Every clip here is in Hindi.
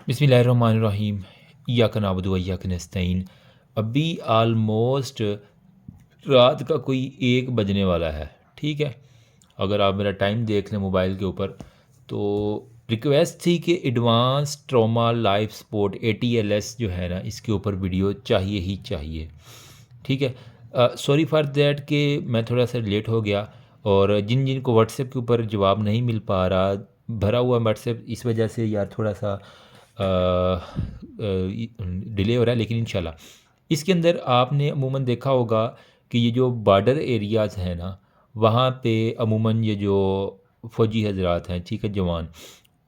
बिस्मिल्लाहिर्रहमानिर्रहीम। इय्याका नअबुदु व इय्याका नस्तईन। अभी आलमोस्ट रात का कोई 1 बजने वाला है, ठीक है। अगर आप मेरा टाइम देख लें मोबाइल के ऊपर, तो रिक्वेस्ट थी कि advance trauma life support ATLS जो है ना, इसके ऊपर वीडियो चाहिए ही चाहिए, ठीक है। सॉरी फॉर दैट कि मैं थोड़ा सा लेट हो गया, और जिन जिन को व्हाट्सएप के ऊपर जवाब नहीं मिल पा रहा, भरा हुआ व्हाट्सएप, इस वजह से यार थोड़ा सा डिले हो रहा है, लेकिन इंशाल्लाह इसके अंदर आपने अमूमन देखा होगा कि ये जो बॉर्डर एरियाज़ हैं ना, वहाँ पे अमूमन ये जो फ़ौजी हजरात हैं, ठीक है, जवान,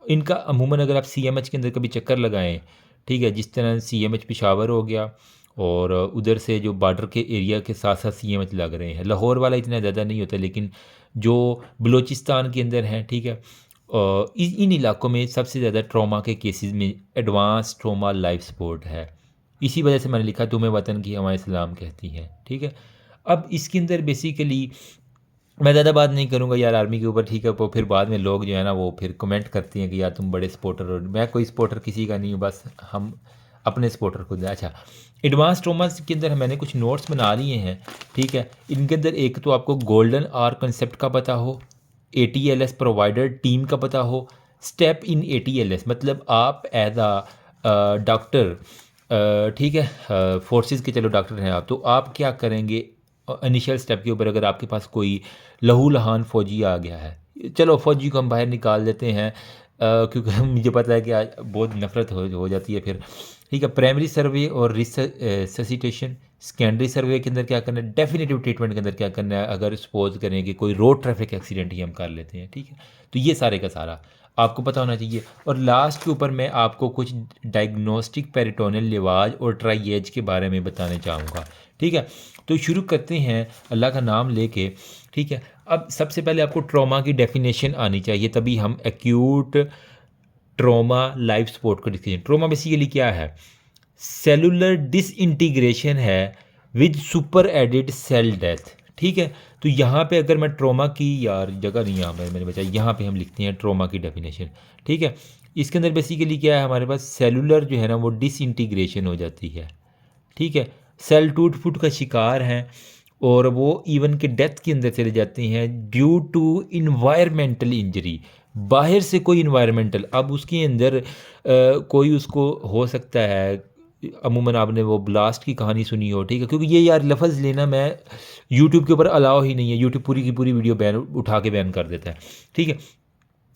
इनका अमूमन अगर आप CMH के अंदर कभी चक्कर लगाएं, ठीक है, जिस तरह CMH पेशावर हो गया, और उधर से जो बॉर्डर के एरिया के साथ साथ CMH लग रहे हैं, लाहौर वाला इतना ज़्यादा नहीं होता, लेकिन जो बलूचिस्तान के अंदर हैं, ठीक है, इन इलाकों में सबसे ज़्यादा ट्रॉमा के केसेस में एडवांस ट्रॉमा लाइफ सपोर्ट है। इसी वजह से मैंने लिखा तुम्हें वतन की हमारे इस्लाम कहती हैं, ठीक है। अब इसके अंदर बेसिकली मैं ज़्यादा बात नहीं करूँगा यार आर्मी के ऊपर, ठीक है, वो फिर बाद में लोग जो है ना वो फिर कमेंट करते हैं कि यार तुम बड़े सपोर्टर हो। मैं कोई सपोर्टर किसी का नहीं हूँ, बस हम अपने सपोर्टर खुद हैं। अच्छा, एडवांस ट्रॉमा के अंदर मैंने कुछ नोट्स बना लिए हैं, ठीक है। इनके अंदर एक तो आपको गोल्डन आर कंसेप्ट का पता हो, ATLS प्रोवाइडर टीम का पता हो, स्टेप इन ATLS मतलब आप एज आ डॉक्टर, ठीक है, फोर्सेस के चलो डॉक्टर हैं आप, तो आप क्या करेंगे इनिशियल स्टेप के ऊपर। अगर आपके पास कोई लहू लहान फ़ौजी आ गया है, चलो फ़ौजी को हम बाहर निकाल देते हैं, क्योंकि मुझे पता है कि आज बहुत नफ़रत हो जाती है फिर, ठीक है। प्राइमरी सर्वे और रिससिटेशन, सेकेंडरी सर्वे के अंदर क्या करना है, डेफिनेटिव ट्रीटमेंट के अंदर क्या करना है, अगर सपोज करें कि कोई रोड ट्रैफिक एक्सीडेंट ही हम कर लेते हैं, ठीक है, तो ये सारे का सारा आपको पता होना चाहिए। और लास्ट के ऊपर मैं आपको कुछ डायग्नोस्टिक पेरिटोनियल लिवाज और ट्राइएज के बारे में बताने चाहूँगा, ठीक है। तो शुरू करते हैं अल्लाह का नाम लेके, ठीक है। अब सबसे पहले आपको ट्रॉमा की डेफिनेशन आनी चाहिए, तभी हम एक्यूट ट्रॉमा लाइफ सपोर्ट को डिस्कशन। ट्रॉमा बेसिकली क्या है, सेलुलर डिसइंटीग्रेशन है with superadded cell death, ठीक है। तो यहाँ पे अगर मैं ट्रॉमा की, यार जगह नहीं यहाँ पर मैंने बचा, यहाँ पे हम लिखते हैं ट्रॉमा की डेफिनेशन, ठीक है। इसके अंदर बेसिकली क्या है, हमारे पास सेलुलर जो है ना वो डिसइंटीग्रेशन हो जाती है, ठीक है। सेल टूट फूट का शिकार हैं, और वो इवन के डेथ के अंदर चले जाते हैं ड्यू टू इन्वायरमेंटल इंजरी। बाहर से कोई इन्वायरमेंटल, अब उसके अंदर कोई उसको हो सकता है, अमूमन आपने वो ब्लास्ट की कहानी सुनी हो, ठीक है, क्योंकि ये यार लफ्ज़ लेना मैं यूट्यूब के ऊपर अलाउ ही नहीं है, यूट्यूब पूरी की पूरी वीडियो बैन उठा के बैन कर देता है, ठीक है।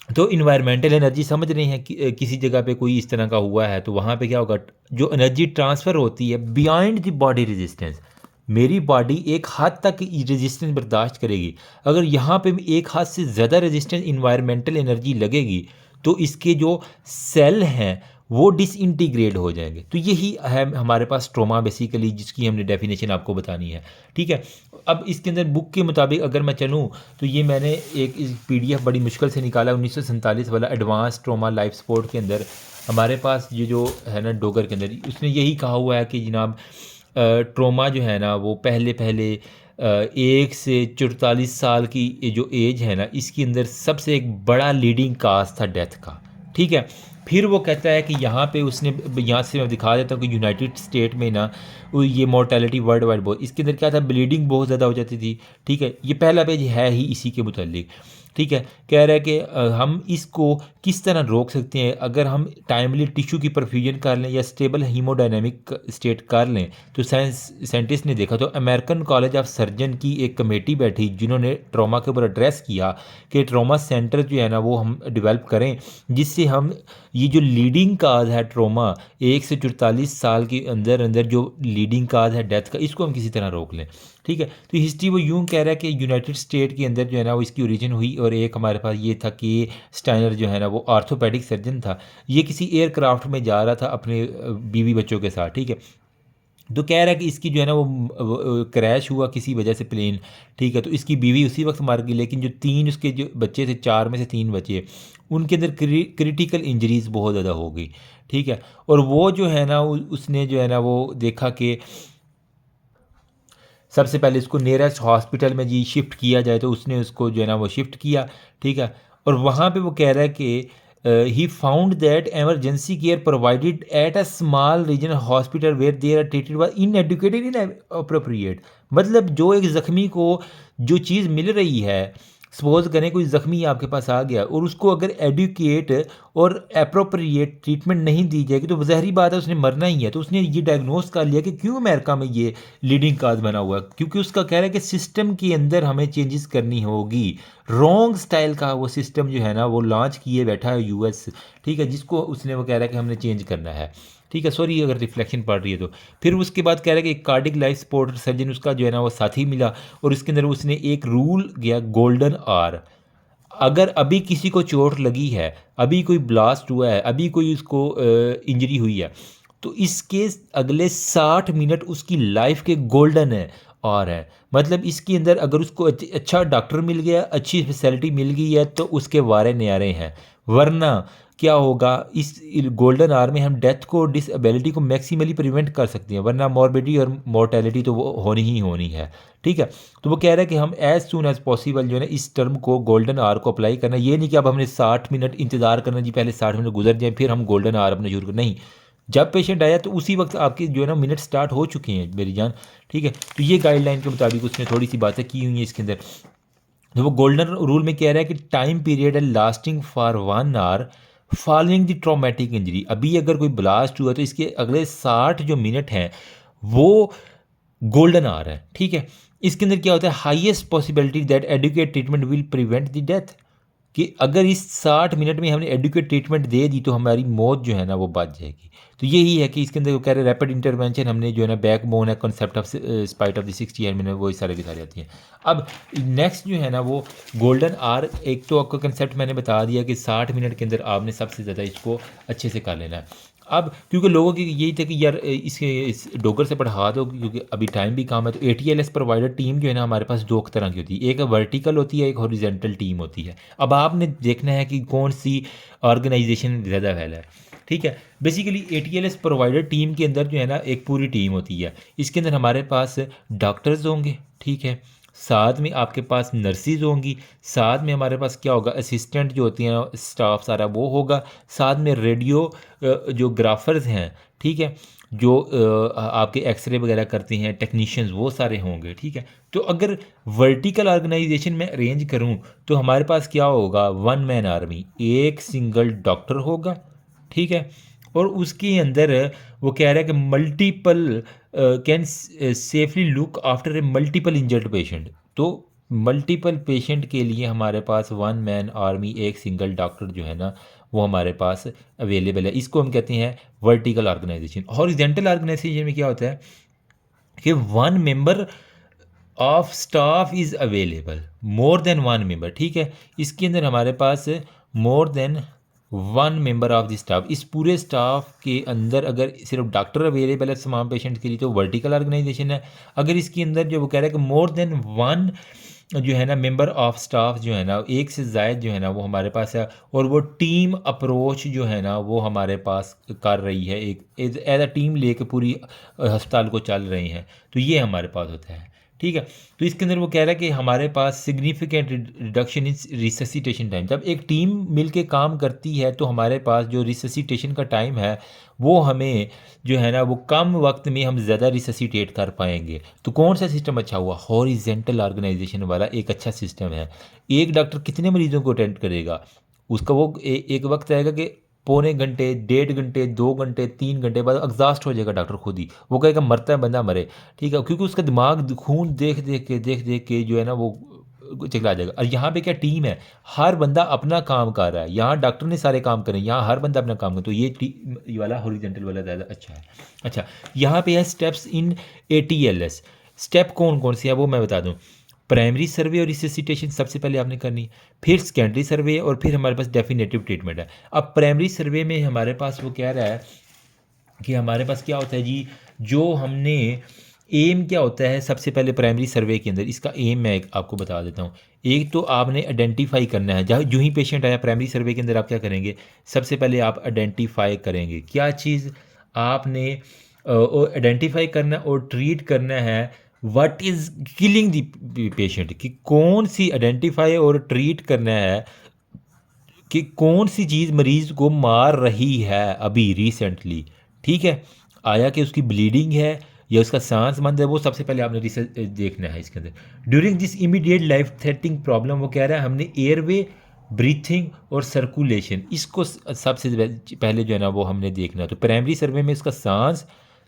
तो इन्वायरमेंटल एनर्जी समझ रहे हैं कि किसी जगह पे कोई इस तरह का हुआ है, तो वहाँ पे क्या होगा, जो एनर्जी ट्रांसफ़र होती है बियॉन्ड द बॉडी रेजिस्टेंस, मेरी बॉडी एक हद तक रेजिस्टेंस बर्दाश्त करेगी, अगर यहाँ पे एक हद से ज़्यादा रेजिस्टेंस इन्वायरमेंटल एनर्जी लगेगी, तो इसके जो सेल हैं वो डिसइंटीग्रेट हो जाएंगे। तो यही है हमारे पास ट्रॉमा बेसिकली, जिसकी हमने डेफिनेशन आपको बतानी है, ठीक है। अब इसके अंदर बुक के मुताबिक अगर मैं चलूँ, तो ये मैंने एक PDF बड़ी मुश्किल से निकाला, 1947 वाला एडवांस ट्रॉमा लाइफ सपोर्ट के अंदर हमारे पास ये जो है ना डोगर के अंदर, उसने यही कहा हुआ है कि जनाब ट्रॉमा जो है ना वो पहले पहले 1 से 44 साल की ये जो एज है ना, इसके अंदर सबसे एक बड़ा लीडिंग काज था डेथ का, ठीक है। फिर वो कहता है कि यहाँ पे उसने, यहाँ से मैं दिखा देता हूँ कि यूनाइटेड स्टेट में ना ये मोर्टेलिटी वर्ल्ड वाइड बहुत, इसके अंदर क्या था, ब्लीडिंग बहुत ज़्यादा हो जाती थी, ठीक है। ये पहला पेज है ही इसी के मुतालिक, ठीक है। कह रहा है कि हम इसको किस तरह रोक सकते हैं, अगर हम टाइमली टिश्यू की परफ्यूजन कर लें या स्टेबल हीमोडायनेमिक स्टेट कर लें। तो साइंटिस्ट ने देखा, तो अमेरिकन कॉलेज ऑफ सर्जन की एक कमेटी बैठी जिन्होंने ट्रॉमा के ऊपर एड्रेस किया कि ट्रॉमा सेंटर जो है ना वो हम डेवलप करें, जिससे हम ये जो लीडिंग काज है ट्रॉमा 1 से 44 साल के अंदर अंदर जो लीडिंग काज है डेथ का, इसको हम किसी तरह रोक लें, ठीक है। तो हिस्ट्री वो यूं कह रहा है कि यूनाइटेड स्टेट के अंदर जो है ना वो इसकी ओरिजिन हुई, और एक हमारे पास ये था कि स्टाइनर जो है ना वो आर्थोपेडिक सर्जन था, ये किसी एयरक्राफ्ट में जा रहा था अपने बीवी बच्चों के साथ, ठीक है। तो कह रहा है कि इसकी जो है ना वो क्रैश हुआ किसी वजह से प्लेन, ठीक है, तो इसकी बीवी उसी वक्त मर गई, लेकिन जो 3 उसके जो बच्चे थे, 4 में से 3 बचे, उनके अंदर क्रिटिकल इंजरीज़ बहुत ज़्यादा हो गई, ठीक है। और वो जो है ना उसने जो है ना वो देखा कि सबसे पहले इसको नियरेस्ट हॉस्पिटल में जी शिफ्ट किया जाए, तो उसने उसको जो है ना वो शिफ्ट किया, ठीक है। और वहाँ पे वो कह रहा है कि he found that emergency care provided at a small regional hospital where they are treated was inadequate and inappropriate. मतलब जो एक ज़ख्मी को जो चीज़ मिल रही है, सपोज करें कोई ज़ख्मी आपके पास आ गया और उसको अगर एडुकेट और अप्रोप्रिएट ट्रीटमेंट नहीं दी जाएगी तो ज़ाहिरी बात है उसने मरना ही है। तो उसने ये डायग्नोस कर लिया कि क्यों अमेरिका में ये लीडिंग काज बना हुआ है, क्योंकि उसका कह रहा है कि सिस्टम के अंदर हमें चेंजेस करनी होगी। रॉन्ग स्टाइल का वो सिस्टम जो है ना वो लॉन्च किए बैठा है यूएस, ठीक है, जिसको उसने वो कह रहा है कि हमने चेंज करना है, ठीक है। सॉरी अगर रिफ्लेक्शन पड़ रही है तो। फिर उसके बाद कह रहा है कि एक कार्डिक लाइफ सपोर्ट सर्जन उसका जो है ना वो साथी मिला और इसके अंदर उसने एक रूल गया गोल्डन आर। अगर अभी किसी को चोट लगी है, अभी कोई ब्लास्ट हुआ है, अभी कोई उसको इंजरी हुई है, तो इसके अगले 60 मिनट उसकी लाइफ के गोल्डन है और है। मतलब इसके अंदर अगर उसको अच्छा डॉक्टर मिल गया, अच्छी फैसिलिटी मिल गई है तो उसके वारे न्यारे हैं। वरना क्या होगा, इस गोल्डन आवर में हम डेथ को, डिसेबिलिटी को मैक्सिमली प्रिवेंट कर सकते हैं, वरना मॉर्बिडिटी और मोर्टेलिटी तो वो होनी ही होनी है, ठीक है। तो वो कह रहा है कि हम एज सून एज पॉसिबल जो है ना इस टर्म को गोल्डन आवर को अप्लाई करना। ये नहीं कि अब हमने 60 मिनट इंतज़ार करना जी, पहले 60 मिनट गुजर जाए फिर हम गोल्डन आवर अपना शुरू करें, नहीं। जब पेशेंट आया तो उसी वक्त आपके जो है ना मिनट स्टार्ट हो चुके हैं मेरी जान, ठीक है। तो ये गाइडलाइन के मुताबिक उसने थोड़ी सी बातें की हुई हैं इसके अंदर। तो वो गोल्डन रूल में कह रहा है कि टाइम पीरियड है lasting for 1 hour following the traumatic injury. अभी अगर कोई ब्लास्ट हुआ तो इसके अगले 60 जो मिनट हैं वो गोल्डन आवर है, ठीक है। इसके अंदर क्या होता है, highest possibility that adequate treatment will prevent the death, कि अगर इस 60 मिनट में हमने एडुकेट ट्रीटमेंट दे दी तो हमारी मौत जो है ना वो बच जाएगी। तो यही है कि इसके अंदर वो कह रहे हैं रैपिड इंटरवेंशन हमने जो है ना बैक बोन है concept of spite of the 60 and में वो सारे के सारे आती हैं। अब नेक्स्ट जो है ना वो गोल्डन आर, एक तो आपको कंसेप्ट मैंने बता दिया कि 60 मिनट के अंदर आपने सबसे ज़्यादा इसको अच्छे से कर लेना है। अब क्योंकि लोगों की यही था कि यार इस डोगर से पढ़ा दो क्योंकि अभी टाइम भी कम है, तो ATLS प्रोवाइडर टीम जो है ना हमारे पास दो तरह की होती है, एक वर्टिकल होती है, एक हॉरिजेंटल टीम होती है। अब आपने देखना है कि कौन सी ऑर्गेनाइजेशन ज़्यादा वैल है, ठीक है। बेसिकली ATLS प्रोवाइडर टीम के अंदर जो है ना एक पूरी टीम होती है। इसके अंदर हमारे पास डॉक्टर्स होंगे, ठीक है, साथ में आपके पास नर्सिस होंगी, साथ में हमारे पास क्या होगा, असिस्टेंट जो होती हैं स्टाफ सारा वो होगा, साथ में रेडियो जो ग्राफर्स हैं, ठीक है, जो आपके एक्सरे वगैरह करते हैं टेक्नीशियंस वो सारे होंगे, ठीक है। तो अगर वर्टिकल ऑर्गेनाइजेशन में अरेंज करूं तो हमारे पास क्या होगा, 1 मैन आर्मी, एक सिंगल डॉक्टर होगा, ठीक है। और उसके अंदर वो कह रहा है कि multiple can safely look after a multiple injured patient. तो मल्टीपल पेशेंट के लिए हमारे पास 1 मैन आर्मी, एक सिंगल डॉक्टर जो है ना वो हमारे पास अवेलेबल है। इसको हम कहते हैं वर्टिकल ऑर्गेनाइजेशन। हॉरिजॉन्टल ऑर्गेनाइजेशन में क्या होता है कि 1 member of staff is available, more than 1 member, ठीक है। इसके अंदर हमारे पास more than 1 member of the staff, इस पूरे स्टाफ के अंदर अगर सिर्फ डॉक्टर अवेलेबल है तमाम पेशेंट के लिए तो वर्टिकल ऑर्गेनाइजेशन है। अगर इसके अंदर जो वो कह रहा है कि मोर देन 1 जो है ना मेंबर ऑफ स्टाफ जो है ना एक से ज़ायद जो है ना वो हमारे पास है, और वो टीम अप्रोच जो है ना वो हमारे पास कर रही है, एक एज अ टीम लेके पूरी अस्पताल को चल रहे हैं, तो ये हमारे पास होता है, ठीक है। तो इसके अंदर वो कह रहा है कि हमारे पास significant reduction in resuscitation time, जब एक टीम मिलके काम करती है तो हमारे पास जो रिससिटेशन का टाइम है वो हमें जो है ना वो कम वक्त में हम ज़्यादा रिससिटेट कर पाएंगे। तो कौन सा सिस्टम अच्छा हुआ, हॉरिजेंटल ऑर्गेनाइजेशन वाला एक अच्छा सिस्टम है। एक डॉक्टर कितने मरीजों को अटेंड करेगा, उसका वो एक वक्त आएगा कि पौने घंटे, 1.5 घंटे, 2 घंटे, 3 घंटे बाद एग्जॉस्ट हो जाएगा डॉक्टर खुद ही, वो कहेगा मरता है बंदा मरे, ठीक है, क्योंकि उसका दिमाग खून देख देख के जो है ना वो चला जाएगा। और यहाँ पे क्या टीम है, हर बंदा अपना काम कर रहा है, यहाँ डॉक्टर ने सारे काम करें, यहाँ हर बंदा अपना काम करे, तो ये वाला हॉरिजॉन्टल वाला ज़्यादा अच्छा है। अच्छा, यहाँ पे है स्टेप्स इन ATLS। स्टेप कौन कौन से है वो मैं बता दूँ। प्राइमरी सर्वे और रिससिटेशन सबसे पहले आपने करनी है, फिर सेकेंडरी सर्वे, और फिर हमारे पास डेफिनेटिव ट्रीटमेंट है। अब प्राइमरी सर्वे में हमारे पास वो कह रहा है कि हमारे पास क्या होता है जी, जो हमने एम क्या होता है सबसे पहले प्राइमरी सर्वे के अंदर, इसका एम मैं आपको बता देता हूँ। एक तो आपने आइडेंटिफाई करना है, जहाँ जो ही पेशेंट आया प्राइमरी सर्वे के अंदर आप क्या करेंगे, सबसे पहले आप आइडेंटिफाई करेंगे क्या चीज़, आपने आइडेंटिफाई करना और ट्रीट करना है what is killing the patient, कि कौन सी आइडेंटिफाई और ट्रीट करना है कि कौन सी चीज़ मरीज़ को मार रही है अभी रिसेंटली, ठीक है। आया कि उसकी ब्लीडिंग है या उसका सांस बंद है, वो सबसे पहले आपने रिसर्च देखना है इसके अंदर। During this immediate life threatening problem, वो कह रहा है हमने एयरवे, ब्रीथिंग और सर्कुलेशन, इसको सबसे पहले जो है ना वो हमने देखना है। तो प्राइमरी सर्वे में इसका सांस,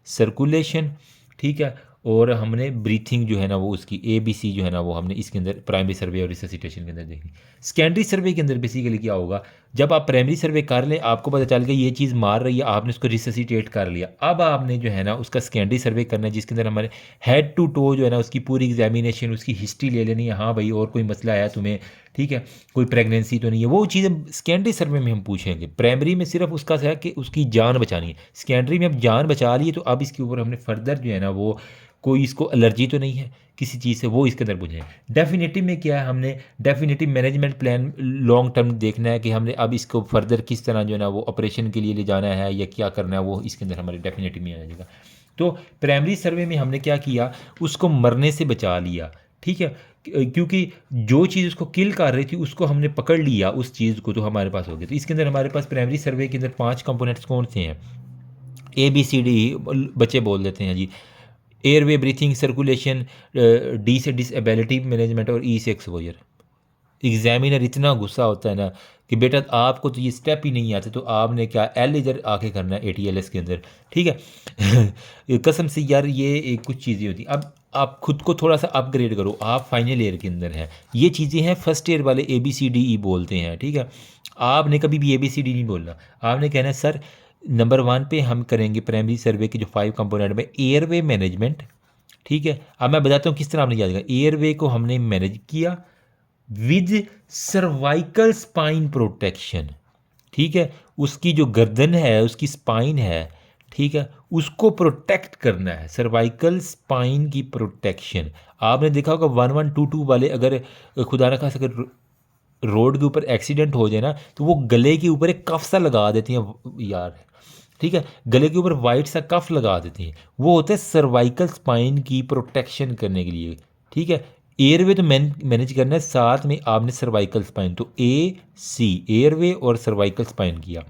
सर्कुलेशन, ठीक है, और हमने ब्रीथिंग जो है ना वो उसकी ABC जो है ना वो हमने इसके अंदर प्राइमरी सर्वे और रिससिटेशन के अंदर देखनी। सेकेंडरी सर्वे के अंदर बेसिकली क्या होगा, जब आप प्राइमरी सर्वे कर लें, आपको पता चल गया ये चीज़ मार रही है, आपने उसको रिससिटेट कर लिया, अब आपने जो है ना उसका सेकेंडरी सर्वे करना है, जिसके अंदर हमारे हेड टू टो जो है ना उसकी पूरी एग्जामिनेशन, उसकी हिस्ट्री ले लेनी है। हाँ भाई और कोई मसला है तुम्हें, ठीक है, कोई प्रेगनेंसी तो नहीं है, वो चीज़ें सेकेंडरी सर्वे में हम पूछेंगे। प्राइमरी में सिर्फ उसका है कि उसकी जान बचानी है, सेकेंडरी में अब जान बचा ली है तो अब इसके ऊपर हमने फर्दर जो है ना वो कोई इसको एलर्जी तो नहीं है किसी चीज़ से, वो इसके अंदर पूछें। डेफिनेटिव में क्या है, हमने definitive management plan long term देखना है कि हमने अब इसको फर्दर किस तरह जो है ना वो ऑपरेशन के लिए ले जाना है या क्या करना है, वो इसके अंदर हमारे डेफिनेटिव में आ जाएगा। तो प्राइमरी सर्वे में हमने क्या किया, उसको मरने से बचा लिया, ठीक है, क्योंकि जो चीज़ उसको किल कर रही थी उसको हमने पकड़ लिया, उस चीज़ को, तो हमारे पास हो गया। तो इसके अंदर हमारे पास प्राइमरी सर्वे के अंदर 5 कंपोनेंट्स कौन से हैं, ABCD बच्चे बोल देते हैं जी। एयरवे, ब्रीथिंग, सर्कुलेशन, D से डिसेबिलिटी मैनेजमेंट और E से एक्सपोजर। एग्जामिनर इतना गुस्सा होता है ना कि बेटा आपको तो ये स्टेप ही नहीं आते, तो आपने क्या L इधर आके करना है ATLS के अंदर, ठीक है। कसम से यार ये कुछ चीज़ें होती। अब आप खुद को थोड़ा सा अपग्रेड करो, आप फाइनल ईयर के अंदर हैं, ये चीज़ें हैं फर्स्ट ईयर वाले ABCDE बोलते हैं, ठीक है। आपने कभी भी ABCD नहीं बोलना, आपने कहना है सर नंबर 1 पे हम करेंगे प्राइमरी सर्वे के जो 5 कंपोनेंट में एयरवे मैनेजमेंट, ठीक है। अब मैं बताता हूँ किस तरह आपने याद करेगा। एयरवे को हमने मैनेज किया विद सर्वाइकल स्पाइन प्रोटेक्शन, ठीक है, उसकी जो गर्दन है, उसकी स्पाइन है, ठीक है, उसको प्रोटेक्ट करना है, सर्वाइकल स्पाइन की प्रोटेक्शन। आपने देखा होगा 1122 वाले अगर खुदा ना खास अगर रोड के ऊपर एक्सीडेंट हो जाए ना तो वो गले के ऊपर एक कफ सा लगा देती हैं यार, ठीक है, गले के ऊपर वाइट सा कफ लगा देती हैं, वो होता है सर्वाइकल स्पाइन की प्रोटेक्शन करने के लिए, ठीक है। एयरवे तो मैनेज करना है, साथ में आपने सर्वाइकल स्पाइन, तो AC एयरवे और सर्वाइकल स्पाइन किया।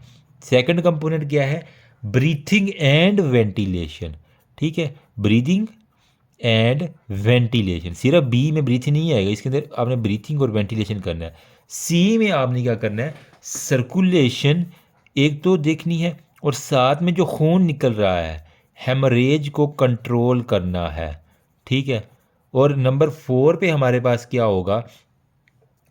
सेकंड कंपोनेंट क्या है, ब्रीथिंग एंड वेंटिलेशन, ठीक है, ब्रीदिंग एंड वेंटिलेशन। सिर्फ B में ब्रीथिंग नहीं आएगा, इसके अंदर आपने ब्रीथिंग और वेंटिलेशन करना है। C में आपने क्या करना है, सर्कुलेशन एक तो देखनी है, और साथ में जो खून निकल रहा है हेमरेज को कंट्रोल करना है, ठीक है। और नंबर 4 पे हमारे पास क्या होगा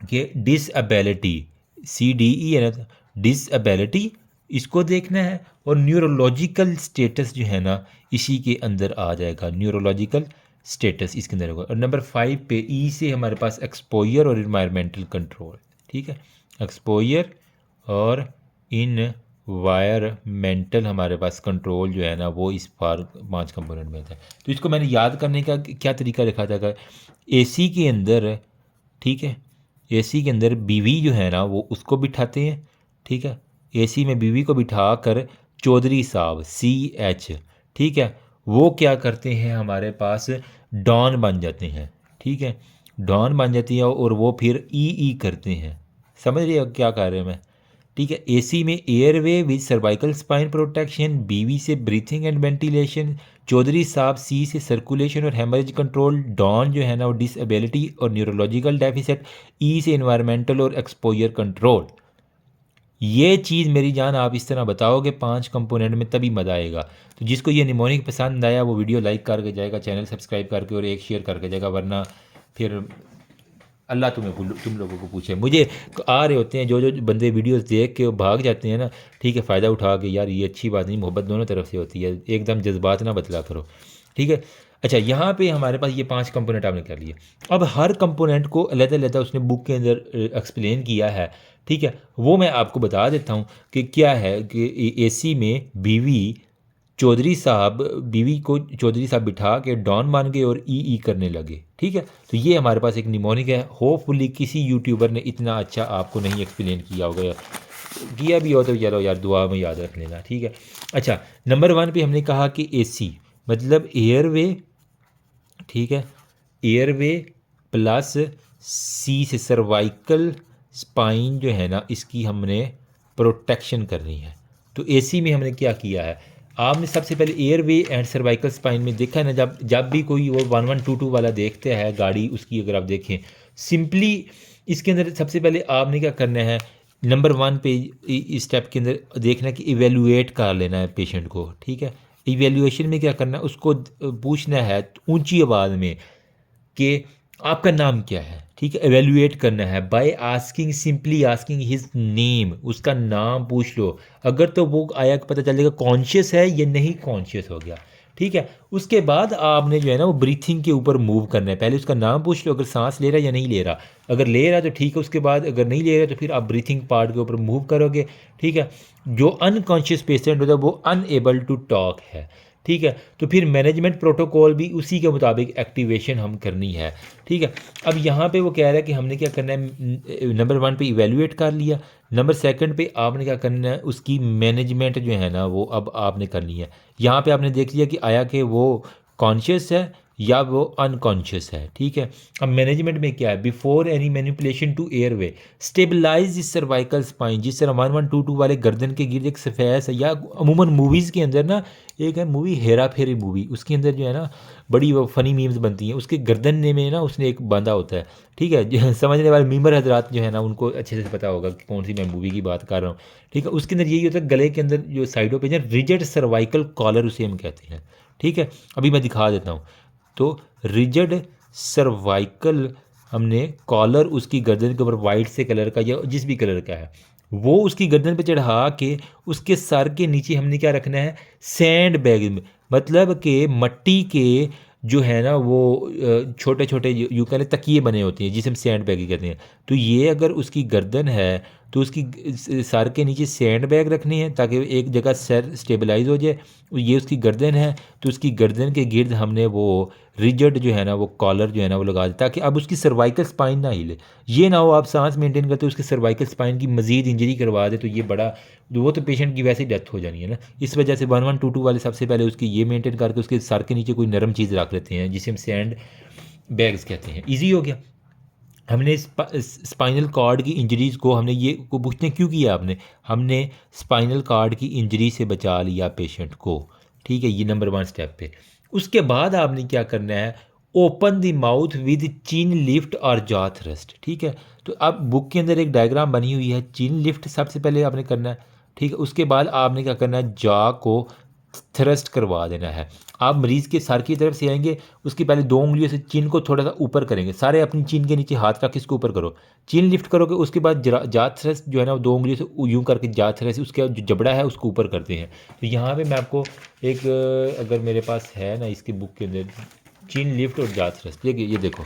कि डिसेबिलिटी, CDE है ना, डिसेबिलिटी इसको देखना है, और न्यूरोलॉजिकल स्टेटस जो है ना इसी के अंदर आ जाएगा, न्यूरोलॉजिकल स्टेटस इसके अंदर होगा। और नंबर 5 पे E से हमारे पास एक्सपोजर और इन्वायरमेंटल कंट्रोल, ठीक है, एक्सपोजर और इन्वायरमेंटल हमारे पास कंट्रोल जो है ना वो इस 5 कंपोनेंट में था। तो इसको मैंने याद करने का क्या तरीका रखा था कि AC के अंदर, ठीक है, AC के अंदर BV जो है ना वो उसको बिठाते हैं, ठीक है, AC में BV को बिठा कर चौधरी साहब CH, ठीक है, वो क्या करते हैं हमारे पास डॉन बन जाते हैं, ठीक है, डॉन बन जाती है और वो फिर EE करते हैं। समझ रहे हो क्या कह रहे हैं मैं, ठीक है। AC में airway with cervical spine protection, BV से ब्रीथिंग एंड वेंटिलेशन, चौधरी साहब C से सर्कुलेशन और हेमरेज कंट्रोल, डॉन जो है ना वो डिसेबिलिटी और न्यूरोलॉजिकल डेफिसिट, E से इन्वायरमेंटल और एक्सपोजर कंट्रोल। ये चीज़ मेरी जान आप इस तरह बताओगे 5 कंपोनेंट में, तभी मज़ा आएगा। तो जिसको ये निमोनिक पसंद आया वो वीडियो लाइक करके जाएगा, चैनल सब्सक्राइब करके और एक शेयर करके जाएगा, वरना फिर अल्लाह तुम लोगों को पूछे। मुझे आ रहे होते हैं जो बंदे वीडियोस देख के भाग जाते हैं ना, ठीक है, फ़ायदा उठा के, यार ये अच्छी बात नहीं, मोहब्बत दोनों तरफ से होती है, एकदम जज्बात ना बतला करो, ठीक है। अच्छा, यहाँ पे हमारे पास ये 5 कंपोनेंट आपने कर लिए। अब हर कंपोनेंट को अलग-अलग उसने बुक के अंदर एक्सप्लेन किया है, ठीक है, वो मैं आपको बता देता हूँ कि क्या है कि AC में चौधरी साहब बीवी को चौधरी साहब बिठा के डॉन मान गए और ई करने लगे, ठीक है। तो ये हमारे पास एक निमोनिक है। होपफुली किसी यूट्यूबर ने इतना अच्छा आपको नहीं एक्सप्लेन किया होगा, किया भी हो तो चलो यार दुआ में याद रख लेना, ठीक है। अच्छा, नंबर 1 पे हमने कहा कि AC मतलब एयरवे, ठीक है, एयरवे प्लस C से सर्वाइकल स्पाइन जो है ना इसकी हमने प्रोटेक्शन करनी है। तो एसी में हमने क्या किया है, आपने सबसे पहले एयरवे एंड सर्वाइकल स्पाइन में देखा है ना, जब भी कोई वो 1122 वाला देखते हैं गाड़ी उसकी, अगर आप देखें सिंपली इसके अंदर सबसे पहले आपने क्या करना है, नंबर 1 पे इस स्टेप के अंदर देखना है कि इवेलुएट कर लेना है पेशेंट को। ठीक है, इवेल्युएशन में क्या करना है, उसको पूछना है ऊंची आवाज़ में कि आपका नाम क्या है। ठीक है, एवेल्युएट करना है by asking, simply asking his name, उसका नाम पूछ लो। अगर तो वो आया पता चलेगा कॉन्शियस है या नहीं कॉन्शियस हो गया। ठीक है, उसके बाद आपने जो है ना वो ब्रीथिंग के ऊपर मूव करना है। पहले उसका नाम पूछ लो, अगर सांस ले रहा है या नहीं ले रहा। अगर ले रहा है तो ठीक है, उसके बाद अगर नहीं ले रहा तो फिर आप ब्रीथिंग पार्ट के ऊपर मूव करोगे। ठीक है, जो अनकॉन्शियस पेशेंट होता है वो अनएबल टू टॉक है। ठीक है, तो फिर मैनेजमेंट प्रोटोकॉल भी उसी के मुताबिक एक्टिवेशन हम करनी है। ठीक है, अब यहाँ पे वो कह रहा है कि हमने क्या करना है, नंबर 1 पे इवेलुएट कर लिया, नंबर 2 पे आपने क्या करना है, उसकी मैनेजमेंट जो है ना वो अब आपने करनी है। यहाँ पे आपने देख लिया कि आया कि वो कॉन्शियस है या वो अनकॉन्शियस है। ठीक है, अब मैनेजमेंट में क्या है, before any manipulation to airway stabilise इस सर्वाइकल स्पाइन, जिस तरह 1122 वाले गर्दन के गिर्द एक सफेद है, या अमूमन मूवीज़ के अंदर ना एक है मूवी हेरा फेरी मूवी, उसके अंदर जो है ना बड़ी वो फनी मीम्स बनती हैं, उसके गर्दन में ना उसने एक बांधा होता है। ठीक है, समझने वाले मीमर हजरात जो है ना उनको अच्छे से पता होगा कि कौन सी मैं मूवी की बात कर रहा हूँ। ठीक है, उसके अंदर यही होता है, गले के अंदर जो साइडों पे जो रिजिड सर्वाइकल कॉलर उसे हम कहते हैं। ठीक है, अभी मैं दिखा देता हूँ। तो रिजिड सर्वाइकल हमने कॉलर उसकी गर्दन के ऊपर वाइट से कलर का या जिस भी कलर का है वो उसकी गर्दन पे चढ़ा के उसके सर के नीचे हमने क्या रखना है, सैंड बैग में, मतलब कि मट्टी के जो है ना वो छोटे छोटे यूँ कह लें तकिए बने होते हैं जिसे हम सैंड बैग कहते हैं। तो ये अगर उसकी गर्दन है तो उसकी सर के नीचे सैंड बैग रखनी है ताकि एक जगह सर स्टेबलाइज हो जाए। ये उसकी गर्दन है तो उसकी गर्दन के गिर्द हमने वो रिजड जो है ना वो कॉलर जो है ना वो लगा दें ताकि अब उसकी सर्वाइकल स्पाइन ना हिले। ये ना हो आप सांस मेंटेन करते हो उसकी सर्वाइकल स्पाइन की मजीद इंजरी करवा दे तो ये बड़ा, वो तो पेशेंट की वैसे ही डेथ हो जानी है ना। इस वजह से 1122 वाले सबसे पहले उसकी ये मेंटेन करके उसके सर के नीचे कोई नरम चीज़ रख लेते हैं जिसे हम सैंड बैग्स कहते हैं। ईजी हो गया। हमने स्पाइनल कॉर्ड की इंजरीज़ को हमने ये को पूछते हैं क्यों किया आपने, हमने स्पाइनल कॉर्ड की इंजरी से बचा लिया पेशेंट को। ठीक है, ये नंबर 1 स्टेप पे। उसके बाद आपने क्या करना है, open the mouth with chin lift और जॉ थ्रस्ट। ठीक है, तो अब बुक के अंदर एक डायग्राम बनी हुई है, चिन लिफ्ट सबसे पहले आपने करना है। ठीक है, उसके बाद आपने क्या करना है, जॉ को थ्रस्ट करवा देना है। आप मरीज़ के सर की तरफ से आएंगे, उसकी पहले 2 उंगलियों से चिन को थोड़ा सा ऊपर करेंगे, सारे अपनी चिन के नीचे हाथ रख के इसको ऊपर करो, चिन लिफ्ट करोगे। उसके बाद जात थ्रस्ट जो है ना वो 2 उंगलियों से यूँ करके जात थ्रस्ट उसके जो जबड़ा है उसको ऊपर करते हैं। तो यहाँ पे मैं आपको एक अगर मेरे पास है ना इसकी बुक के अंदर चिन लिफ्ट और जात थ्रस्ट, ये देखो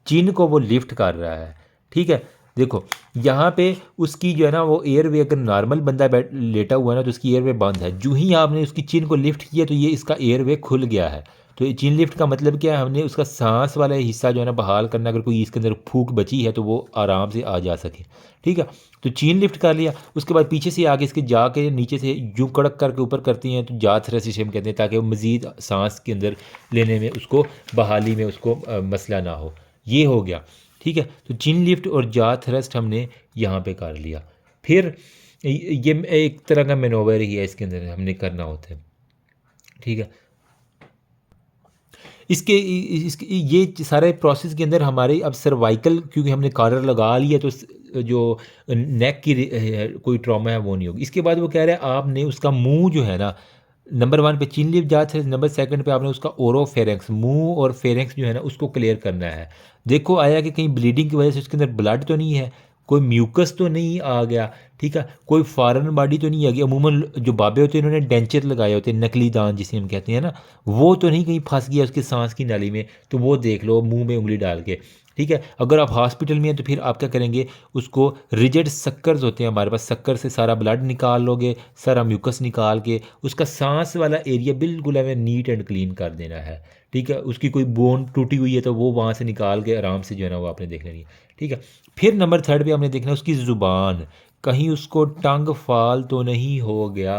चिन को वो लिफ्ट कर रहा है। ठीक है, देखो यहाँ पे उसकी जो है ना वो एयरवे, अगर नॉर्मल बंदा लेटा हुआ है ना तो उसकी एयरवे बंद है, जो ही आपने उसकी चिन को लिफ्ट किया तो ये इसका एयरवे खुल गया है। तो ये चिन लिफ्ट का मतलब क्या है, हमने उसका सांस वाला हिस्सा जो है ना बहाल करना, अगर कोई इसके अंदर फूक बची है तो वो आराम से आ जा सके। ठीक है, तो चिन लिफ्ट कर लिया। उसके बाद पीछे से आके इसके जाके नीचे से यूँ कड़क करके ऊपर करती हैं तो जात थ्रस्ट हम कहते हैं, ताकि वो मज़ीद सांस के अंदर लेने में उसको बहाली में उसको मसला ना हो। ये हो गया। ठीक है, तो चिन लिफ्ट और जॉ थ्रस्ट हमने यहाँ पे कर लिया। फिर ये एक तरह का मैनोवर ही है, इसके अंदर हमने करना होता है। ठीक है, इसके ये सारे प्रोसेस के अंदर हमारे अब सर्वाइकल, क्योंकि हमने कॉलर लगा लिया तो जो नेक की कोई ट्रॉमा है वो नहीं होगी। इसके बाद वो कह रहा है आपने उसका मुंह जो है ना, नंबर 1 पे चिन लिफ्ट जात है, नंबर 2 पे आपने उसका ओरोफेरेंक्स, मुंह और फेरेंक्स जो है ना उसको क्लियर करना है। देखो आया कि कहीं ब्लीडिंग की वजह से उसके अंदर ब्लड तो नहीं है, कोई म्यूकस तो नहीं आ गया। ठीक है, कोई फॉरेन बॉडी तो नहीं आ गई। अमूमन जो बाबे होते हैं उन्होंने डेंचर लगाए होते हैं, नकली दांत जिसे हम कहते हैं ना, वो तो नहीं कहीं फंस गया उसके सांस की नाली में, तो वो देख लो मुंह में उंगली डाल के। ठीक है, अगर आप हॉस्पिटल में हैं तो फिर आप क्या करेंगे, उसको रिजिड सक्कर्स होते हैं हमारे पास, सक्कर से सारा ब्लड निकाल लोगे, सारा म्यूकस निकाल के उसका सांस वाला एरिया बिल्कुल हमें नीट एंड क्लीन कर देना है। ठीक है, उसकी कोई बोन टूटी हुई है तो वो वहाँ से निकाल के आराम से जो है ना वो आपने देख लेनी है। ठीक है, फिर नंबर 3 पे हमने देखना है उसकी ज़ुबान, कहीं उसको टंग फाल तो नहीं हो गया।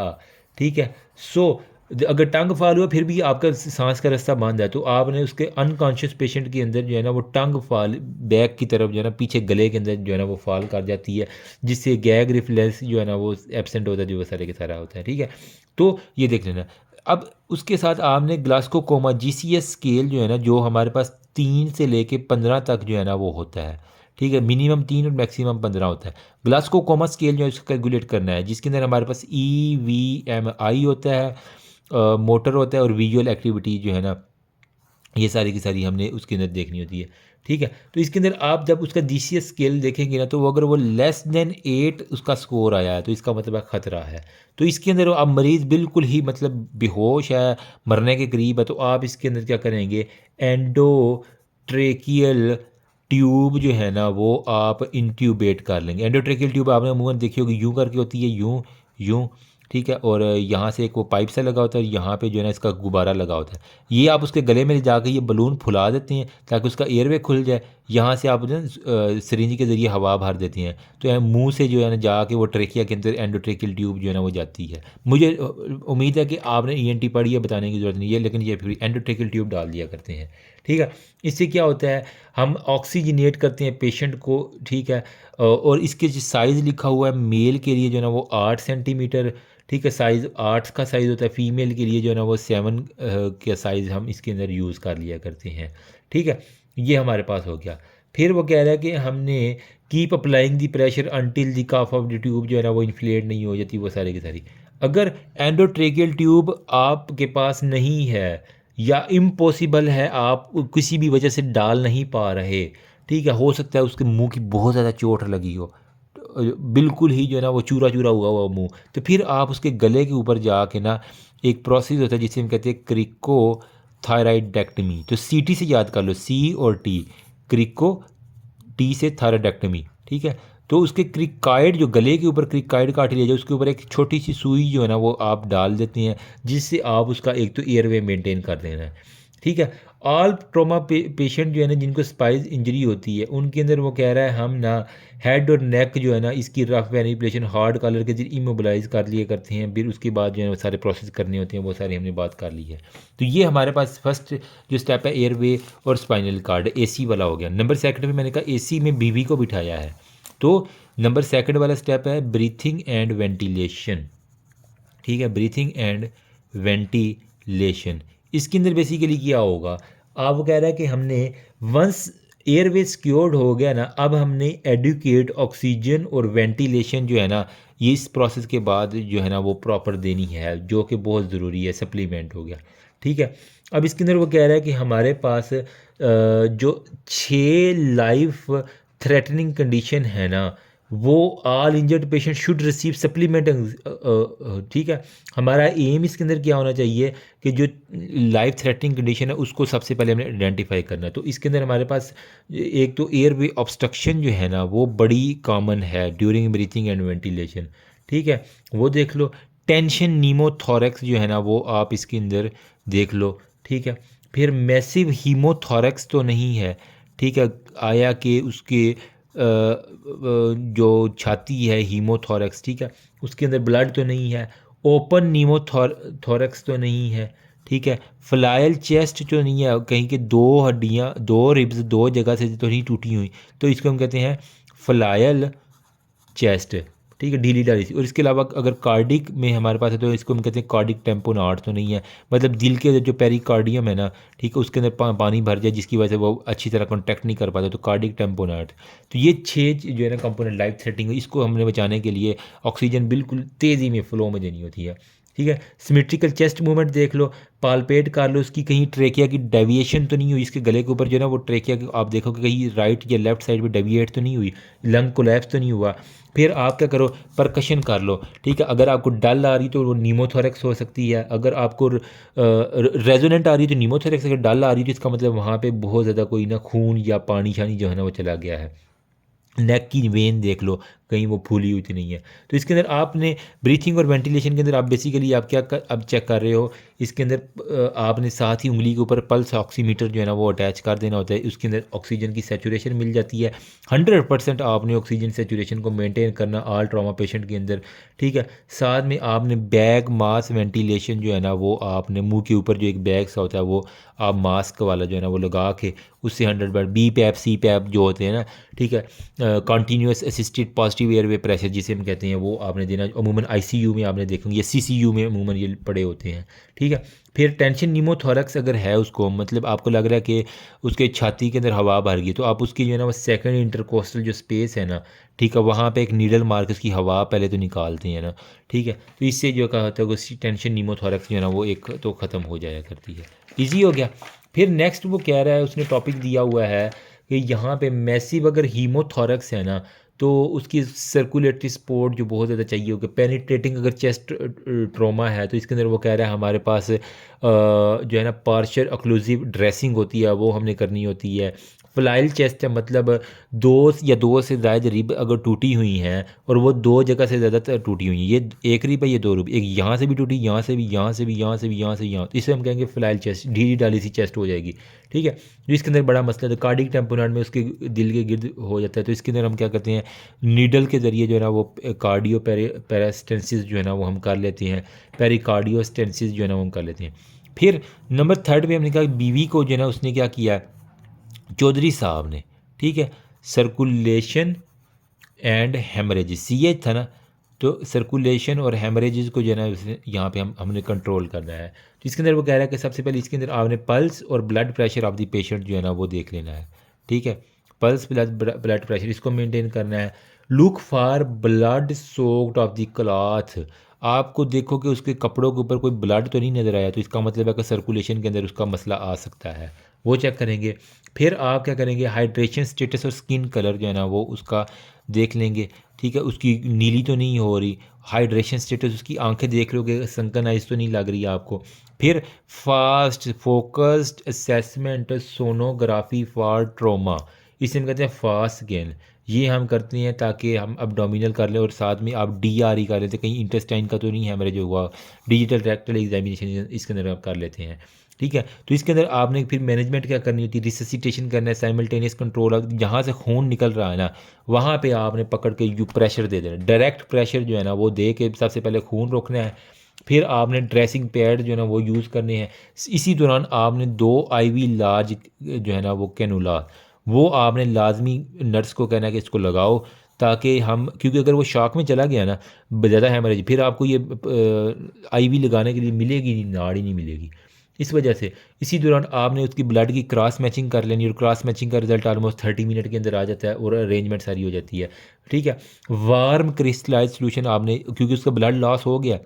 ठीक है, सो अगर टंग फॉल हुआ फिर भी आपका सांस का रास्ता बंद है, तो आपने उसके अनकॉन्शियस पेशेंट के अंदर जो है ना वो टंग फॉल बैक की तरफ जो है ना पीछे गले के अंदर जो है ना वो फॉल कर जाती है, जिससे गैग रिफ्लेक्स जो है ना वो एब्सेंट होता है, जो वो सारे के सारा होता है। ठीक है, तो ये देख लेना। अब उसके साथ आपने ग्लास्को कोमा GCS स्केल जो है ना, जो हमारे पास 3 से लेके 15 तक जो है ना वो होता है। ठीक है, मिनिमम 3 और मैक्सिमम 15 होता है। ग्लास्को कोमा स्केल जो है उसको कैलकुलेट करना है, जिसके अंदर हमारे पास EVMI होता है, मोटर होता है, और विजुअल एक्टिविटी जो है ना ये सारी की सारी हमने उसके अंदर देखनी होती है। ठीक है, तो इसके अंदर आप जब उसका GCS स्केल देखेंगे ना, तो वो अगर वो <8 उसका स्कोर आया है तो इसका मतलब खतरा है। तो इसके अंदर अब मरीज़ बिल्कुल ही मतलब बेहोश है, मरने के करीब है, तो आप इसके अंदर क्या करेंगे, एंडोट्रेकियल ट्यूब जो है ना वो आप इंट्यूबेट कर लेंगे। एंडोट्रेकियल ट्यूब आपने अमूमन देखी होगी, यूँ करके होती है, यूँ यूँ। ठीक है, और यहाँ से एक वो पाइप सा लगा होता है, यहाँ पे जो है ना इसका गुब्बारा लगा होता है। ये आप उसके गले में ले जाकर ये बलून फुला देते हैं ताकि उसका एयरवे खुल जाए। यहाँ से आप जो है सिरिंज के ज़रिए हवा भर देते हैं, तो मुंह से जो है ना जाके वो ट्रेकिया के अंदर एंडोट्रेकियल ट्यूब जो है ना वो जाती है। मुझे उम्मीद है कि आपने ENT पढ़ी है, बताने की ज़रूरत नहीं है, लेकिन ये फिर एंडोट्रेकियल ट्यूब डाल दिया करते हैं। ठीक है, इससे क्या होता है, हम ऑक्सीजनेट करते हैं पेशेंट को। ठीक है, और इसके जो साइज़ लिखा हुआ है मेल के लिए जो है ना वो 8 सेंटीमीटर। ठीक है, साइज़ 8 का साइज़ होता है। फीमेल के लिए जो है ना वो 7 का साइज़ हम इसके अंदर यूज़ कर लिया करते हैं। ठीक है, ये हमारे पास हो गया। फिर वो कह रहा है कि हमने keep applying the pressure until the cuff of the tube जो है ना वो इन्फ्लेट नहीं हो जाती, वो सारी की सारी। अगर एंडोट्रेकियल ट्यूब आपके पास नहीं है या इम्पॉसिबल है, आप किसी भी वजह से डाल नहीं पा रहे, ठीक है, हो सकता है उसके मुंह की बहुत ज़्यादा चोट लगी हो, बिल्कुल ही जो है ना वो चूरा चूरा हुआ हुआ मुंह, तो फिर आप उसके गले के ऊपर जाके ना एक प्रोसेस होता है जिसे हम कहते हैं क्रिको थायराइडेक्टमी। तो CT से याद कर लो, C और T, क्रिको, T से थायराइडेक्टमी। ठीक है, तो उसके क्रिकाइड जो गले के ऊपर क्रिकाइड काट लिया जाए, उसके ऊपर एक छोटी सी सुई जो है ना वो आप डाल देते हैं, जिससे आप उसका एक तो एयरवे मेंटेन कर देना है। ठीक है, ऑल ट्रोमा पेशेंट जो है ना जिनको स्पाइस इंजरी होती है, उनके अंदर वो कह रहा है हम ना हेड और नेक जो है ना इसकी रफ मैनिपुलेशन हार्ड कॉलर के जरिए इमोबिलाइज कर लिए करते हैं। फिर उसके बाद जो है वो सारे प्रोसेस करने होते हैं, वो सारी हमने बात कर ली है। तो ये हमारे पास फर्स्ट जो स्टेप है एयरवे और स्पाइनल कार्ड AC वाला हो गया। नंबर सेकंड में मैंने कहा AC में BV को बिठाया है, तो नंबर सेकंड वाला स्टेप है ब्रीथिंग एंड वेंटिलेशन। ठीक है, ब्रीथिंग एंड वेंटिलेशन। इसके अंदर बेसिकली क्या होगा, आप कह रहा है कि हमने वंस एयरवे सिक्योर्ड हो गया ना, अब हमने एडुकेट ऑक्सीजन और वेंटिलेशन जो है ना ये इस प्रोसेस के बाद जो है ना वो प्रॉपर देनी है, जो कि बहुत ज़रूरी है, सप्लीमेंट हो गया। ठीक है, अब इसके अंदर वो कह रहा है कि हमारे पास जो 6 लाइफ थ्रेटनिंग कंडीशन है ना, वो all injured patient should receive supplement. ठीक है, हमारा एम इसके अंदर क्या होना चाहिए कि जो लाइफ थ्रेटनिंग कंडीशन है उसको सबसे पहले हमने आइडेंटिफाई करना है। तो इसके अंदर हमारे पास एक तो एयरवे ऑब्स्ट्रक्शन जो है ना वो बड़ी कॉमन है ड्यूरिंग ब्रीथिंग एंड वेंटिलेशन। ठीक है, वो देख लो। टेंशन नीमोथोरेक्स जो है ना वो आप इसके अंदर देख लो। ठीक है, फिर मैसिव हीमोथोरेक्स तो नहीं है। ठीक है, आया कि उसके जो छाती है हीमोथोरेक्स, ठीक है, उसके अंदर ब्लड तो नहीं है। ओपन नीमोथोरेक्स तो नहीं है। ठीक है, फ्लायल चेस्ट तो नहीं है, कहीं के 2 हड्डियाँ 2 रिब्स 2 जगह से तो नहीं टूटी हुई, तो इसको हम कहते हैं फ्लायल चेस्ट। ठीक है, ढीली ढाली सी। और इसके अलावा अगर कार्डिक में हमारे पास है तो इसको हम कहते हैं कार्डिक टेम्पोनार्ड तो नहीं है, मतलब दिल के जो पेरिकार्डियम है ना, ठीक है, उसके अंदर पानी भर जाए जिसकी वजह से वो अच्छी तरह कॉन्टैक्ट नहीं कर पाता, तो कार्डिक टेम्पोनार्ड। तो ये 6 जो है ना कंपोनेंट लाइफ थ्रेटनिंग, इसको हमने बचाने के लिए ऑक्सीजन बिल्कुल तेज़ी में फ्लो में देनी होती है। ठीक है, सिमेट्रिकल चेस्ट मूवमेंट देख लो, पालपेट कर लो, उसकी कहीं ट्रेकिया की डेविएशन तो नहीं हुई, इसके गले के ऊपर जो है ना वो ट्रेकिया की आप देखो कि कहीं राइट या लेफ्ट साइड पे डेविएट तो नहीं हुई, लंग कोलैप्स तो नहीं हुआ। फिर आप क्या करो, परकशन कर लो। ठीक है, अगर आपको डल आ रही तो वो नीमोथोरेक्स हो सकती है, अगर आपको रेजोनेंट आ रही तो नीमोथोरेक्स, अगर डल आ रही तो इसका मतलब वहाँ पे बहुत ज़्यादा कोई ना खून या पानी शानी जो है ना वो चला गया है। नेक की वेन देख लो, कहीं वो फूली हुई तो नहीं है। तो इसके अंदर आपने ब्रीथिंग और वेंटिलेशन के अंदर आप बेसिकली आप अब चेक कर रहे हो, इसके अंदर आपने साथ ही उंगली के ऊपर पल्स ऑक्सीमीटर जो है ना वो अटैच कर देना होता है। उसके अंदर ऑक्सीजन की सैचुरेशन मिल जाती है। 100% आपने ऑक्सीजन सैचुरेशन को मेंटेन करना ऑल ट्रॉमा पेशेंट के अंदर, ठीक है। साथ में आपने बैग मास वेंटिलेशन जो है ना वो आपने मुंह के ऊपर जो एक बैग सा होता है वो आप मास्क वाला जो है ना वो लगा के उससे 100 बार बी पैप सी पैप जो होते हैं ना, ठीक है, continuous assisted positive airway pressure जिसे हम कहते हैं वो आपने देना। अमूमन आईसीयू में आपने देखेंगे या सीसीयू में अमूमन ये पड़े होते हैं, ठीक है। फिर टेंशन न्यूमोथोरक्स अगर है उसको, मतलब आपको लग रहा है कि उसके छाती के अंदर हवा भर गई, तो आप उसकी जो है ना वो सेकंड इंटरकोस्टल जो स्पेस है ना, ठीक है, वहाँ पे एक नीडल मार के उसकी हवा पहले तो निकालते हैं ना, ठीक है। तो इससे जो कहा होता है उसकी टेंशन न्यूमोथोरक्स जो है ना वो एक तो ख़त्म हो जाया करती है। ईजी हो गया। फिर नेक्स्ट वो कह रहा है, उसने टॉपिक दिया हुआ है कि यहाँ पे मैसिव अगर हीमोथोरक्स है ना तो उसकी सर्कुलेटरी सपोर्ट जो बहुत ज़्यादा चाहिए होगा। पेनिट्रेटिंग अगर चेस्ट ट्रॉमा है तो इसके अंदर वो कह रहा है हमारे पास जो है ना पार्शियल ऑक्लूसिव ड्रेसिंग होती है वो हमने करनी होती है। फ्लाइल चेस्ट है, मतलब दो से ज़्यादा रिब अगर टूटी हुई हैं और वो दो जगह से ज़्यादा टूटी हुई हैं, ये एक रिब है, ये दो रिब, एक यहाँ से भी टूटी, यहाँ से भी, यहाँ से भी, यहाँ से भी, यहाँ से यहाँ, तो इसे हम कहेंगे फ्लाइल चेस्ट, ढीली डाली सी चेस्ट हो जाएगी, ठीक है। जो इसके अंदर बड़ा मसला है, तो कार्डिक टेम्पोनेट में उसके दिल के गिर्द हो जाता है, तो इसके अंदर हम क्या करते हैं, नीडल के ज़रिए जो है ना वो कार्डियो पैरास्टेंसिस जो है ना वो हम कर लेते हैं, पेरिकार्डियोस्टेंसिस जो है ना वो हम कर लेते हैं। फिर नंबर 3 पे हमने कहा बीवी को जो है ना उसने क्या किया, चौधरी साहब ने, ठीक है, circulation and haemorrhage C H था ना, तो सर्कुलेशन और हेमरेजेस को जो है ना यहाँ पे हमने कंट्रोल करना है। तो इसके अंदर वो कह रहा है कि सबसे पहले इसके अंदर आपने पल्स और blood pressure of the patient जो है ना वो देख लेना है, ठीक है। पल्स प्लस ब्लड प्रेशर इसको मेंटेन करना है। Look for blood soaked of the cloth, आपको देखो कि उसके कपड़ों के ऊपर कोई ब्लड तो नहीं नज़र आया, तो इसका मतलब है कि सर्कुलेशन के अंदर उसका मसला आ सकता है, वो चेक करेंगे। फिर आप क्या करेंगे, हाइड्रेशन स्टेटस और स्किन कलर जो है ना वो उसका देख लेंगे, ठीक है, उसकी नीली तो नहीं हो रही, हाइड्रेशन स्टेटस, उसकी आंखें देख लोगे, सनकन आइज तो नहीं लग रही आपको। फिर fast focused assessment sonography for trauma, इसे हम कहते हैं फास्ट स्कैन, ये हम करते हैं ताकि हम abdominal कर लें और साथ में आप DRE कर लेते हैं, कहीं इंटेस्टाइन का तो नहीं है मेरे जो हुआ, डिजिटल रेक्टल एग्जामिनेशन इसके अंदर आप कर लेते हैं, ठीक है। तो इसके अंदर आपने फिर मैनेजमेंट क्या करनी होती है, रिससिटेशन करना है, साइमल्टेनियस कंट्रोल, जहाँ से खून निकल रहा है ना वहाँ पे आपने पकड़ के यू प्रेशर दे देना, डायरेक्ट प्रेशर जो है ना वो दे के सबसे पहले खून रोकना है। फिर आपने ड्रेसिंग पैड जो है ना वो यूज़ करने हैं। इसी दौरान आपने 2 IV लार्ज जो है ना वो कैनुला, वो आपने लाजमी नर्स को कहना है कि इसको लगाओ, ताकि हम, क्योंकि अगर वो शॉक में चला गया ना ज़्यादा हेमरेज, फिर आपको ये IV लगाने के लिए मिलेगी नहीं, नाड़ ही नहीं मिलेगी। इस वजह से इसी दौरान आपने उसकी ब्लड की क्रॉस मैचिंग कर लेनी, और क्रॉस मैचिंग का रिजल्ट ऑलमोस्ट 30 मिनट के अंदर आ जाता है और अरेंजमेंट सारी हो जाती है, ठीक है। वार्म क्रिस्टलाइज सोल्यूशन आपने, क्योंकि उसका ब्लड लॉस हो गया,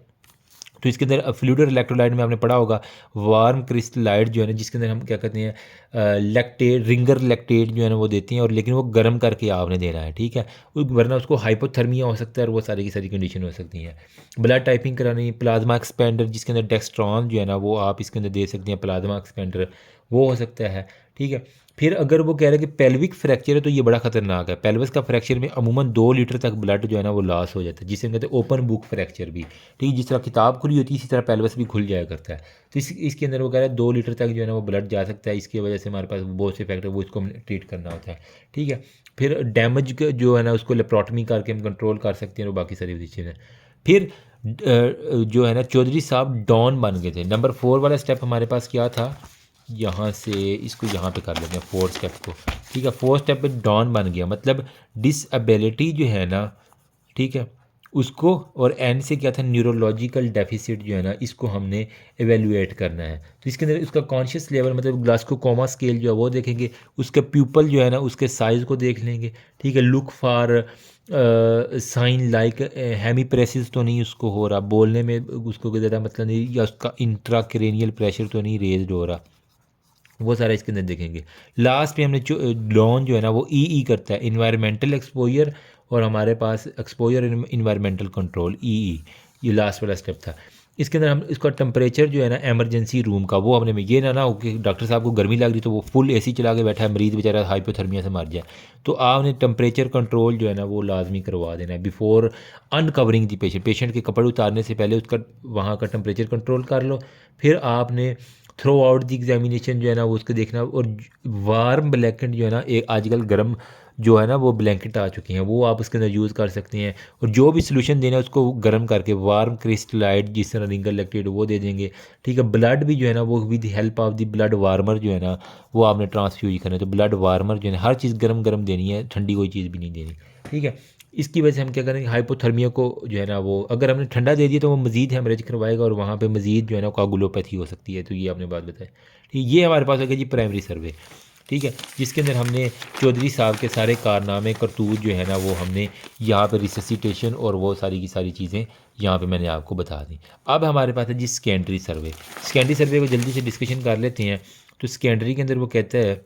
तो इसके अंदर फ्लूइड और इलेक्ट्रोलाइट में आपने पढ़ा होगा वार्म क्रिस्टलाइट जो है ना, जिसके अंदर हम क्या कहते हैं लैक्टेट, रिंगर लैक्टेट जो है ना वो देते हैं, और लेकिन वो गर्म करके आपने देना है, ठीक है, वरना उसको हाइपोथर्मिया हो सकता है और वो सारी की सारी कंडीशन हो सकती हैं। ब्लड टाइपिंग करानी, प्लाज्मा एक्सपेंडर जिसके अंदर डेक्स्ट्रॉन जो है ना वो आप इसके अंदर दे सकते हैं, प्लाज्मा एक्सपेंडर वो हो सकता है, ठीक है। फिर अगर वो कह रहे हैं कि पेल्विक फ्रैक्चर है तो ये बड़ा ख़तरनाक है। पेल्विस का फ्रैक्चर में अमूमन 2 लीटर तक ब्लड जो है ना वो लॉस हो जाता है, जिसे हम कहते हैं ओपन बुक फ्रैक्चर भी, ठीक है, जिस तरह किताब खुली होती है इसी तरह पेल्विस भी खुल जाया करता है। तो इसके अंदर वो कह रहा है 2 लीटर तक जो है ना वो ब्लड जा सकता है, इसकी वजह से हमारे पास बहुत से फैक्टर वो इसको ट्रीट करना होता है, ठीक है। फिर डैमेज जो है ना उसको लेप्रोटमी करके हम कंट्रोल कर सकते हैं और बाकी सारी चीज़ें। फिर जो है ना चौधरी साहब डॉन बन गए थे। नंबर 4 वाला स्टेप हमारे पास क्या था, यहाँ से इसको यहाँ पे कर लेते हैं 4 स्टेप को, ठीक है। 4 स्टेप पे डॉन बन गया, मतलब डिसएबिलिटी जो है ना, ठीक है, उसको, और एन से क्या था, न्यूरोलॉजिकल डेफिसिट जो है ना इसको हमने एवेलुएट करना है। तो इसके अंदर उसका कॉन्शियस लेवल, मतलब ग्लास्को कोमा स्केल जो है वो देखेंगे, उसका प्यूपल जो है ना उसके साइज़ को देख लेंगे, ठीक है। लुक फॉर साइन लाइक हेमीप्रेसिस तो नहीं उसको हो रहा, बोलने में उसको कोई ज़्यादा मतलब नहीं, या उसका इंट्राक्रेनियल प्रेशर तो नहीं रेज्ड हो रहा, वो सारा इसके अंदर देखेंगे। लास्ट पे हमने लॉन जो है ना वो ई करता है, इन्वायरमेंटल एक्सपोजर, और हमारे पास एक्सपोजर इन्वायरमेंटल कंट्रोल ई, ये लास्ट वाला स्टेप था। इसके अंदर हम इसका टेम्परेचर जो है ना एमरजेंसी रूम का वो हमने ये ना हो कि डॉक्टर साहब को गर्मी लग रही तो वो फुल एसी चला के बैठा है, मरीज़ बेचारा हाइपोथर्मिया से मर जाए। तो आपने टेम्परेचर कंट्रोल जो है ना वो लाजमी करवा देना है बिफोर अनकवरिंग दी पेशेंट। पेशेंट के कपड़े उतारने से पहले उसका वहाँ का टेम्परेचर कंट्रोल कर लो। फिर आपने थ्रू आउट दी एग्जामिनेशन जो है ना वो उसको देखना। और वार्म ब्लैंकेट जो है ना एक आजकल गर्म जो है ना वो ब्लैंकेट आ चुकी हैं, वो आप उसके अंदर यूज़ कर सकते हैं। और जो भी सोल्यूशन देना है उसको गर्म करके वार्म क्रिस्टलाइट जिस तरह रिंगर लैक्टेट वो दे देंगे। ठीक है, ब्लड भी जो है ना वो with help of the blood warmer जो है ना वो आपने ट्रांसफ्यूज करना है। तो ब्लड वार्मर जो है हर चीज़ गर्म गर्म देनी है, ठंडी कोई चीज़ भी नहीं देनी। ठीक है, इसकी वजह से हम क्या करेंगे, हाइपोथर्मिया को जो है ना वो अगर हमने ठंडा दे दिया तो वो मज़ीद हेमरेज करवाएगा और वहाँ पे मज़ीद जो है ना कोगुलोपैथी हो सकती है। तो ये आपने बात बताई। ठीक, ये हमारे पास हो गया जी प्राइमरी सर्वे। ठीक है, जिसके अंदर हमने चौधरी साहब के सारे कारनामे करतूत जो है ना वो हमने यहाँ पे रिससिटेशन और वो सारी की सारी चीज़ें यहाँ पे मैंने आपको बता दी। अब हमारे पास है जी सेकेंडरी सर्वे। सेकेंडरी सर्वे को जल्दी से डिस्कशन कर लेते हैं। तो सेकेंडरी के अंदर वो कहता है,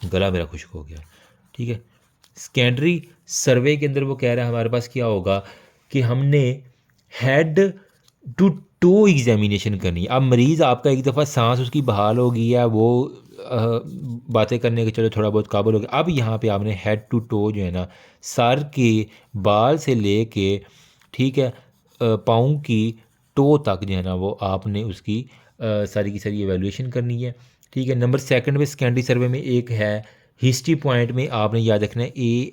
गला मेरा खुश्क हो गया। ठीक है, सेकेंडरी सर्वे के अंदर वो कह रहा है हमारे पास क्या होगा कि हमने हेड टू टू एग्जामिनेशन करनी है। अब मरीज़ आपका एक दफ़ा सांस उसकी बहाल हो गई है, वो बातें करने के चलो थोड़ा बहुत काबुल हो गया। अब यहाँ पे आपने हेड टू टो जो है ना सर के बाल से ले के ठीक है पाँव की टो तक जो है ना वो आपने उसकी सारी की सारी एवेलुएशन करनी है। ठीक है, नंबर सेकंड में सेकेंडरी सर्वे में एक है हिस्ट्री पॉइंट में आपने याद रखना है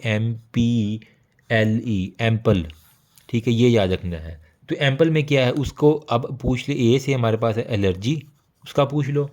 AMPLE एम्पल। ठीक है, ये याद रखना है। तो एम्पल में क्या है उसको अब पूछ ले। ए से हमारे पास है एलर्जी, उसका पूछ लो।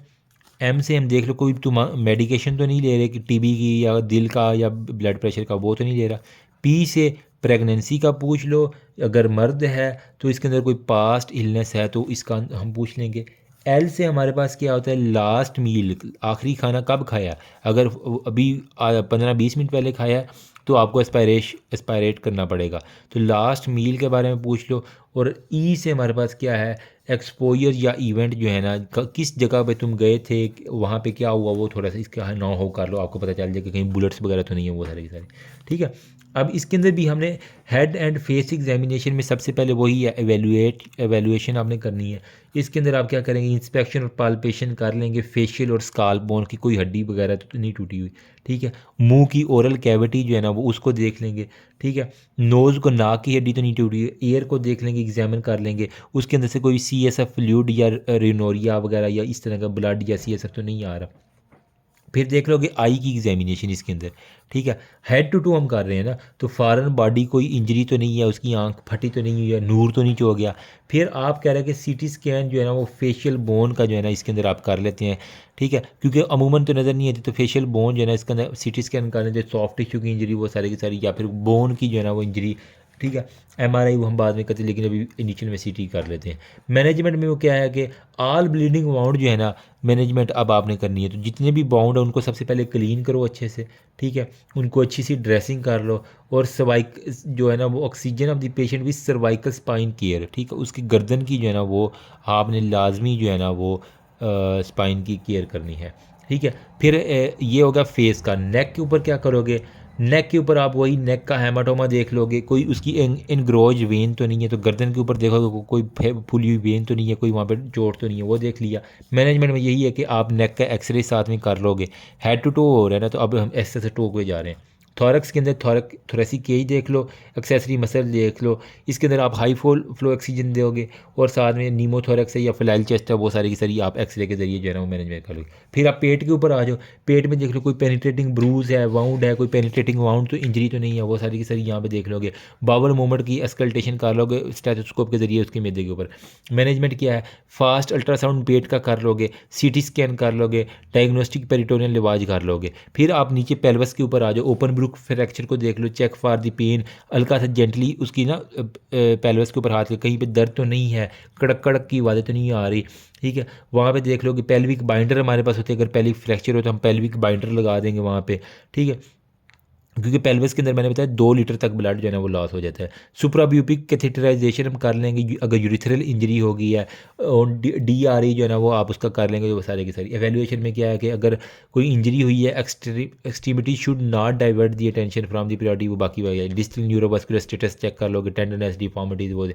एम से हम देख लो कोई तुम मेडिकेशन तो नहीं ले रहे कि टीबी की या दिल का या ब्लड प्रेशर का, वो तो नहीं ले रहा। पी से प्रेगनेंसी का पूछ लो, अगर मर्द है तो इसके अंदर कोई पास्ट इलनेस है तो इसका हम पूछ लेंगे। एल से हमारे पास क्या होता है लास्ट मील, आखिरी खाना कब खाया। अगर अभी 15-20 मिनट पहले खाया तो आपको एस्पायरेट करना पड़ेगा, तो लास्ट मील के बारे में पूछ लो। और ई से हमारे पास क्या है एक्सपोजर या इवेंट जो है ना किस जगह पे तुम गए थे, वहाँ पे क्या हुआ, वो थोड़ा सा इसका ना हो कर लो, आपको पता चल जाए कि कहीं बुलेट्स वगैरह तो नहीं है वो सारे के सारे। ठीक है, अब इसके अंदर भी हमने हेड एंड फेस एग्जामिनेशन में सबसे पहले वही है एवेलुएशन आपने करनी है। इसके अंदर आप क्या करेंगे इंस्पेक्शन और पाल्पेशन कर लेंगे फेशियल और स्काल्प बोन की कोई हड्डी वगैरह तो नहीं टूटी हुई। ठीक है, मुंह की ओरल कैविटी जो है ना वो उसको देख लेंगे। ठीक है, नोज़ को नाक की हड्डी तो नहीं टूटी हुई, एयर को देख लेंगे, एग्जामिन कर लेंगे उसके अंदर से कोई CSF फ्लूइड या रिनोरिया वगैरह या इस तरह का ब्लड या CSF तो नहीं आ रहा। फिर देख लोगे आई की एग्जामिनेशन इसके अंदर। ठीक है, हेड टू टू हम कर रहे हैं ना, तो फॉरेन बॉडी कोई इंजरी तो नहीं है, उसकी आंख फटी तो नहीं हुई है, नूर तो नहीं चो गया। फिर आप कह रहे हैं कि CT स्कैन जो है ना वो फेशियल बोन का जो है ना इसके अंदर आप कर लेते हैं। ठीक है, क्योंकि अमूमन तो नज़र नहीं आती, तो फेशियल बोन जो है ना इसके अंदर CT स्कैन कर लेते हैं, सॉफ्ट टिश्यू की इंजरी वो सारी की सारी, या फिर बोन की जो है ना वो इंजरी। ठीक है, MRI वो हम बाद में करते हैं, लेकिन अभी इनिशियल में CT कर लेते हैं। मैनेजमेंट में वो क्या है कि ऑल ब्लीडिंग वाउंड जो है ना मैनेजमेंट अब आपने करनी है। तो जितने भी बाउंड है उनको सबसे पहले क्लीन करो अच्छे से। ठीक है, उनको अच्छी सी ड्रेसिंग कर लो। और सर्वाइक जो है ना वो oxygen of the patient with cervical spine care. ठीक है, उसकी गर्दन की जो है ना वो आपने लाजमी जो है ना वो स्पाइन की केयर करनी है। ठीक है, फिर ये होगा फेस का। नेक के ऊपर क्या करोगे, नेक के ऊपर आप वही नेक का हेमाटोमा देख लोगे, कोई उसकी इनग्रोज वेन तो नहीं है। तो गर्दन के ऊपर देखोगे कोई फुली हुई वेन तो नहीं है, कोई वहाँ पर चोट तो नहीं है, वो देख लिया। मैनेजमेंट में यही है कि आप नेक का एक्सरे साथ में कर लोगे। हेड टू टो हो रहा है ना, तो अब हम ऐसे टो पे जा रहे हैं। थॉरक्स के अंदर थोरेसिक केज देख लो, एक्सेसरी मसल देख लो। इसके अंदर आप हाई फ्लो ऑक्सीजन दोगे और साथ में नीमोथोरेक्स है या फिलाइल चेस्ट है, वो सारी की सारी आप एक्सरे के जरिए जो है ना वो मैनेजमेंट कर लोगे। फिर आप पेट के ऊपर आ जाओ, पेट में देख लो कोई पेनिट्रेटिंग ब्रूज है, वाउंड है, कोई पेनिट्रेटिंग वाउंड तो इंजरी तो नहीं है, वो सारी की सारी यहाँ पे देख लोगे। बावल मूवमेंट की एक्सकल्टेशन कर लोगे स्टेथोस्कोप के जरिए उसके मैदे के ऊपर। मैनेजमेंट क्या है, फास्ट अल्ट्रासाउंड पेट का कर लोगे, CT स्कैन कर लोगे, डायग्नोस्टिक पेरिटोनियल लिवाज कर लोगे। फिर आप नीचे पेल्वस के ऊपर आ जाओ, ओपन ब्रूक फ्रैक्चर को देख लो, चेक फॉर द पेन, हल्का सा जेंटली उसकी ना पेल्वस के ऊपर हाथ कहीं पे दर्द तो नहीं है, कड़क कड़क की आवाज़ें तो नहीं आ रही। ठीक है, वहाँ पे देख लो कि पेल्विक बाइंडर हमारे पास होते हैं, अगर पेल्विक फ्रैक्चर हो तो हम पेल्विक बाइंडर लगा देंगे वहाँ पे। ठीक है, क्योंकि पेल्विस के अंदर मैंने बताया 2 लीटर तक ब्लड जो है ना वो लॉस हो जाता है। सुप्राब्यूपिक कैथेटराइजेशन हम कर लेंगे अगर यूरिथ्रल इंजरी हो गई है। और DRE जो है ना वो आप उसका कर लेंगे। वो सारे की सारी एवेल्युएशन में क्या है कि अगर कोई इंजरी हुई है extremity should not divert the attention from the priority, वो बाकी डिस्टल न्यूरोवास्कुलर स्टेटस चेक कर लोगे, टेंडरनेस डिफॉर्मिटीज वो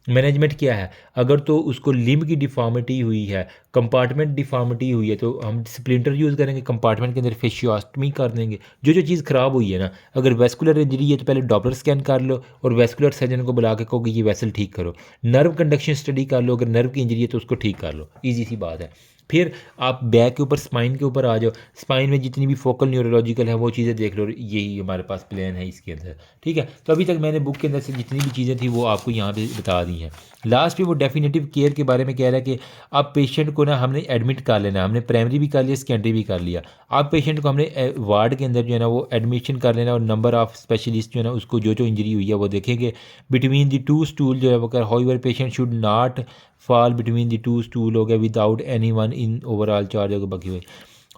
मैनेजमेंट क्या है, अगर तो उसको लिम्ब की डिफॉर्मिटी हुई है, कंपार्टमेंट डिफॉर्मिटी हुई है, तो हम स्प्लिंटर यूज़ करेंगे, कंपार्टमेंट के अंदर फेशियोस्टमी कर देंगे। जो जो चीज़ ख़राब हुई है ना, अगर वेस्कुलर इंजरी है तो पहले डॉपलर स्कैन कर लो और वेस्कुलर सर्जन को बुला के कहो कि ये वेसल ठीक करो। नर्व कंडक्शन स्टडी कर लो, अगर नर्व की इंजरी है तो उसको ठीक कर लो, ईजी सी बात है। फिर आप बैक के ऊपर स्पाइन के ऊपर आ जाओ, स्पाइन में जितनी भी फोकल न्यूरोलॉजिकल है वो चीज़ें देख लो, यही हमारे पास प्लान है इसके अंदर, ठीक है। तो अभी तक मैंने बुक के अंदर से जितनी भी चीज़ें थी वो आपको यहाँ पे बता दी हैं। लास्ट पे वो डेफिनेटिव केयर के बारे में कह रहा है कि आप पेशेंट को ना हमने एडमिट कर लेना, हमने प्राइमरी भी कर लिया, सेकेंडरी भी कर लिया। आप पेशेंट को हमने वार्ड के अंदर जो है ना वो एडमिशन कर लेना, और नंबर ऑफ़ स्पेशलिस्ट जो है ना उसको जो जो इंजरी हुई है वो देखेंगे। बिटवीन द टू स्टूल जो है वो कर how your patient should not fall between the two stool हो गया without any one in overall charge हो गया बाकी हुए।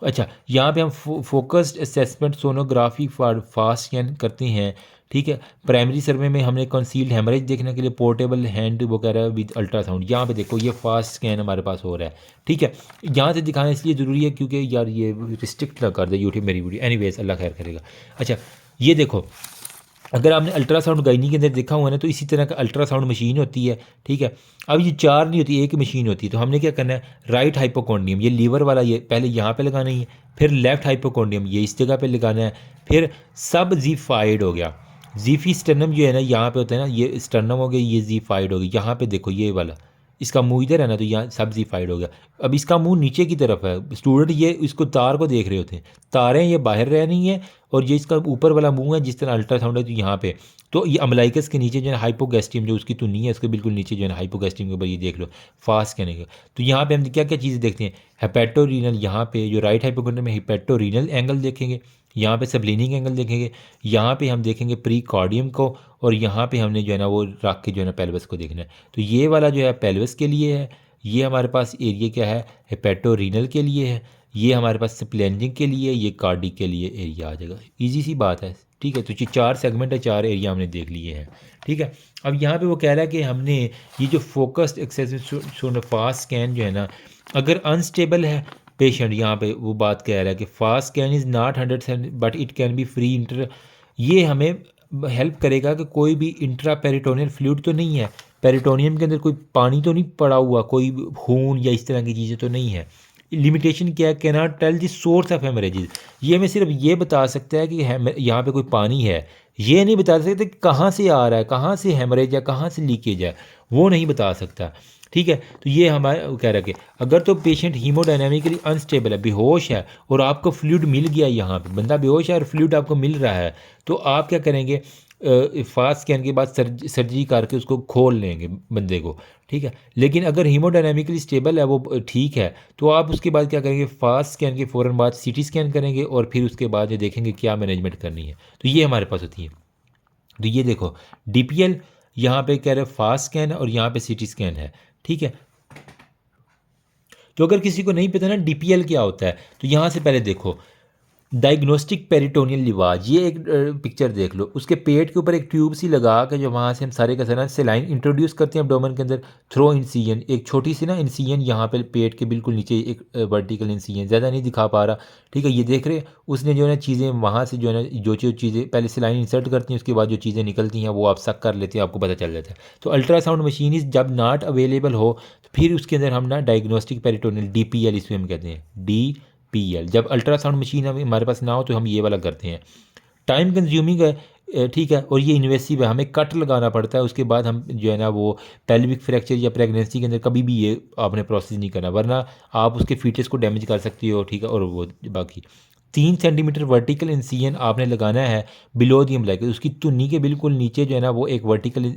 अच्छा, यहाँ पे हम focused assessment sonography for FAST scan करते हैं, ठीक है। प्राइमरी सर्वे में हमने कंसील्ड हेमरेज देखने के लिए पोर्टेबल हैंड वो कह रहा है विद अल्ट्रासाउंड। यहाँ पे देखो ये फास्ट स्कैन हमारे पास हो रहा है, ठीक है। यहाँ से दिखाना इसलिए ज़रूरी है क्योंकि यार ये रिस्ट्रिक्ट ना कर दे यूट्यूब मेरी वीडियो, एनीवेज अल्लाह खैर करेगा। अच्छा, ये देखो, अगर आपने अल्ट्रासाउंड गायनी के अंदर देखा हुआ है ना, तो इसी तरह का अल्ट्रासाउंड मशीन होती है, ठीक है। अब ये चार नहीं होती, एक मशीन होती है। तो हमने क्या करना है, राइट हाइपोकॉन्डियम ये लीवर वाला ये पहले यहाँ पे लगाना ही है, फिर लेफ्ट हाइपोकॉन्डियम ये इस जगह पे लगाना है, फिर सब जीफाइड हो गया। जीफी स्टर्नम जो है ना यहाँ पे होता है ना, ये स्टर्नम हो गया, ये जीफाइड हो गया। यहाँ पे देखो ये वाला, इसका मुंह इधर है ना, तो यहाँ सब्जीफाइड हो गया। अब इसका मुंह नीचे की तरफ है, स्टूडेंट ये इसको तार को देख रहे होते हैं, तारें ये बाहर रह रही हैं, और ये इसका ऊपर वाला मुंह है जिस तरह अल्ट्रासाउंड है तो यहाँ पे। तो ये अम्लाइकस के नीचे जो है हाइपोगैस्ट्रियम जो उसकी तुन्नी है उसके बिल्कुल नीचे जो है हाइपोगैस्ट्रियम के ऊपर ये देख लो फास्ट कहने का। तो यहाँ पे हम क्या क्या चीज़ें देखते हैं, हेपेटोरीनल, यहाँ पे जो राइट हाइपोकॉन्ड्रियम में हेपेटोरीनल एंगल देखेंगे, यहाँ पे सबलिनिक एंगल देखेंगे, यहाँ पे हम देखेंगे प्री कार्डियम को, और यहाँ पे हमने जो है ना वो रख के जो है ना पेल्विस को देखना है। तो ये वाला जो है पेल्विस के लिए है, ये हमारे पास एरिया क्या है हेपेटोरीनल के लिए है, ये हमारे पास स्प्लेंजिंग के लिए, ये कार्डिक के लिए एरिया आ जाएगा। इजी सी बात है, ठीक है। तो ये चार सेगमेंट है, चार एरिया हमने देख लिए हैं, ठीक है। अब यहाँ पे वो कह रहा है कि हमने ये जो फोकस्ड एक्सेसिव फास्ट स्कैन जो है ना, अगर अनस्टेबल है पेशेंट, यहाँ पे वो बात कह रहा है कि fast scan is not 100% but it can be free inter, ये हमें हेल्प करेगा कि कोई भी इंट्रा पेरिटोनियल फ्लूइड तो नहीं है, पेरिटोनियम के अंदर कोई पानी तो नहीं पड़ा हुआ, कोई खून या इस तरह की चीज़ें तो नहीं है। लिमिटेशन क्या है, can not tell the source of haemorrhages, ये हमें सिर्फ ये बता सकता है कि यहाँ पे कोई पानी है, ये नहीं बता सकते कि कहाँ से आ रहा है, कहाँ से हेमरेज है, कहाँ से लीकेज है, वो नहीं बता सकता, ठीक है। तो ये हमारे कह रहा है कि अगर तो पेशेंट हीमोडायनामिकली अनस्टेबल है, बेहोश है, और आपको फ्लूइड मिल गया, यहाँ पे बंदा बेहोश है और फ्लूइड आपको मिल रहा है, तो आप क्या करेंगे, फास्ट स्कैन के बाद सर्जरी करके उसको खोल लेंगे बंदे को, ठीक है। लेकिन अगर हीमोडायनामिकली स्टेबल है, वो ठीक है, तो आप उसके बाद क्या करेंगे, फास्ट स्कैन के फ़ौरन बाद सीटी स्कैन करेंगे, और फिर उसके बाद ये देखेंगे क्या मैनेजमेंट करनी है। तो ये हमारे पास होती है। तो ये देखो डीपीएल यहाँ पे कह रहे फास्ट स्कैन है, और यहाँ पे सीटी स्कैन है, ठीक है। तो अगर किसी को नहीं पता ना डीपीएल क्या होता है, तो यहाँ से पहले देखो डायग्नोस्टिक पेरिटोनियल लिवाज, ये एक पिक्चर देख लो, उसके पेट के ऊपर एक ट्यूब सी लगा के जो वहाँ से हम सारे का सारा सेलाइन इंट्रोड्यूस करते हैं एब्डोमेन के अंदर थ्रो इंसिजन, एक छोटी सी ना इंसिजन यहाँ पे पेट के बिल्कुल नीचे एक वर्टिकल इंसिजन, ज़्यादा नहीं दिखा पा रहा, ठीक है। ये देख रहे उसने जो है ना चीज़ें वहाँ से जो है ना जो चीज़ें पहले सेलाइन इंसर्ट करती हैं, उसके बाद जो चीज़ें निकलती हैं वो आप सक कर लेते हैं, आपको पता चल जाता है। तो अल्ट्रासाउंड मशीन इस जब नॉट अवेलेबल हो तो फिर उसके अंदर हम ना डायग्नोस्टिक पेरिटोनियल डीपीएल इसमें हम कहते हैं डीपीएल। जब अल्ट्रासाउंड मशीन हमारे पास ना हो तो हम ये वाला करते हैं। टाइम कंज्यूमिंग है, ठीक है, और ये इन्वेसिव है, हमें कट लगाना पड़ता है, उसके बाद हम जो है ना वो पेल्विक फ्रैक्चर या प्रेगनेंसी के अंदर कभी भी ये आपने प्रोसेस नहीं करना, वरना आप उसके फीटस को डैमेज कर सकती हो, ठीक है। और वो बाकी 3 सेंटीमीटर वर्टिकल इंसिजन आपने लगाना है बिलो दी अम्बलाइकस, उसकी तुन्नी के बिल्कुल नीचे जो है ना वो एक वर्टिकल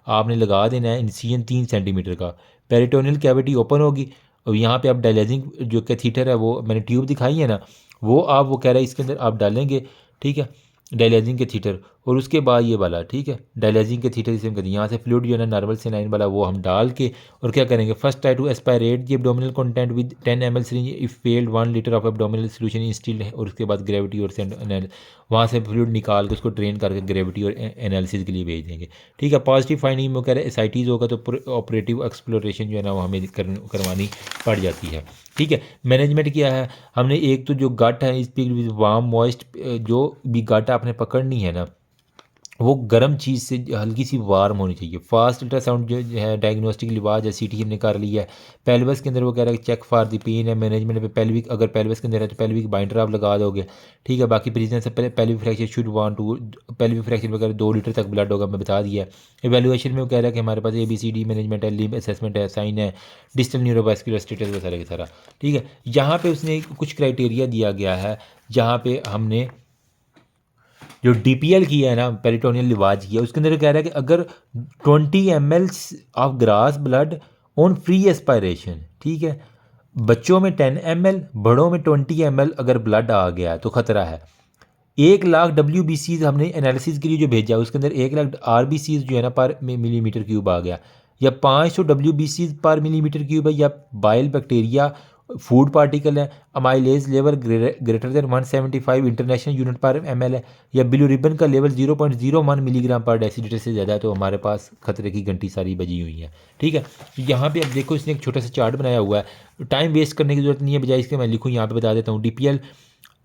आपने लगा देना है इंसिजन 3 सेंटीमीटर का। पेरिटोनियल कैविटी ओपन होगी, और यहाँ पे आप डायलिसिंग जो कैथीटर है वो मैंने ट्यूब दिखाई है ना, वो आप वो कह रहा है इसके अंदर आप डालेंगे, ठीक है, डायलिसिंग कैथीटर। और उसके बाद ये वाला, ठीक है, डायलिसिंग कैथीटर जिसे हम कहते हैं, यहाँ से फ्लूइड जो है ना नॉर्मल सेलाइन वाला वो हम डाल के, और क्या करेंगे, first try to aspirate the abdominal content with 10 ml syringe, if failed 1 litre of abdominal solution instilled है, और उसके बाद ग्रेविटी और वहाँ से फ्लूइड निकाल के उसको ड्रेन करके ग्रेविटी और एनालिसिस के लिए भेज देंगे, ठीक है। पॉजिटिव फाइंडिंग में कह रहे एसाइटीज़ होगा तो ऑपरेटिव एक्सप्लोरेशन जो है ना वो हमें करवानी पड़ जाती है, ठीक है। मैनेजमेंट क्या है, हमने एक तो जो गट है इस वार्म मॉइस्ट जो भी गट आपने पकड़नी है ना, वो गर्म चीज़ से हल्की सी वार्म होनी चाहिए। फास्ट अल्ट्रासाउंड जो है डायग्नोस्टिक लिबाज है, सीटी हमने कर लिया है। पेल्विस के अंदर वो कह रहा है कि चेक फॉर द पेन है मैनेजमेंट पे पेल्विक, अगर पेल्विस के अंदर है तो पेल्विक बाइंडर आप लगा दोगे, ठीक है। बाकी प्रीजन से पहले pelvic fracture should want to, pelvic fracture वगैरह 2 लीटर तक ब्लड होगा, मैं बता दिया है। एवेलुएशन में वो कह रहा है कि हमारे पास ABCD मैनेजमेंट है, लिम्ब असेसमेंट है, साइन है, डिस्टल न्यूरोवास्कुलर स्टेटस वगैरह के सारा, ठीक है। यहाँ पे उसने कुछ क्राइटेरिया दिया गया है जहाँ पे हमने जो DPL किया है ना, पेरिटोनियल लिवाज किया, उसके अंदर कह रहा है कि अगर 20 ml of grass blood on free aspiration, ठीक है, बच्चों में 10 ml, बड़ों में 20 ml अगर ब्लड आ गया तो ख़तरा है। 1,00,000 WBCs हमने एनालिसिस के लिए जो भेजा उसके अंदर 1,00,000 RBCs जो है ना पर मिलीमीटर क्यूब आ गया, या 500 WBCs पर मिलीमीटर क्यूब है, या बाइल बैक्टीरिया फूड पार्टिकल है, amylase level greater than 175 international unit पर ml है, या बिलुरिबन का लेवल 0.01 मिलीग्राम पर डेसीलीटर से ज़्यादा है, तो हमारे पास खतरे की घंटी सारी बजी हुई है, ठीक है। यहाँ पे अब देखो इसने एक छोटा सा चार्ट बनाया हुआ है, टाइम वेस्ट करने की जरूरत नहीं है, बजाय इसके मैं लिखूँ यहाँ पे बता देता हूँ। DPL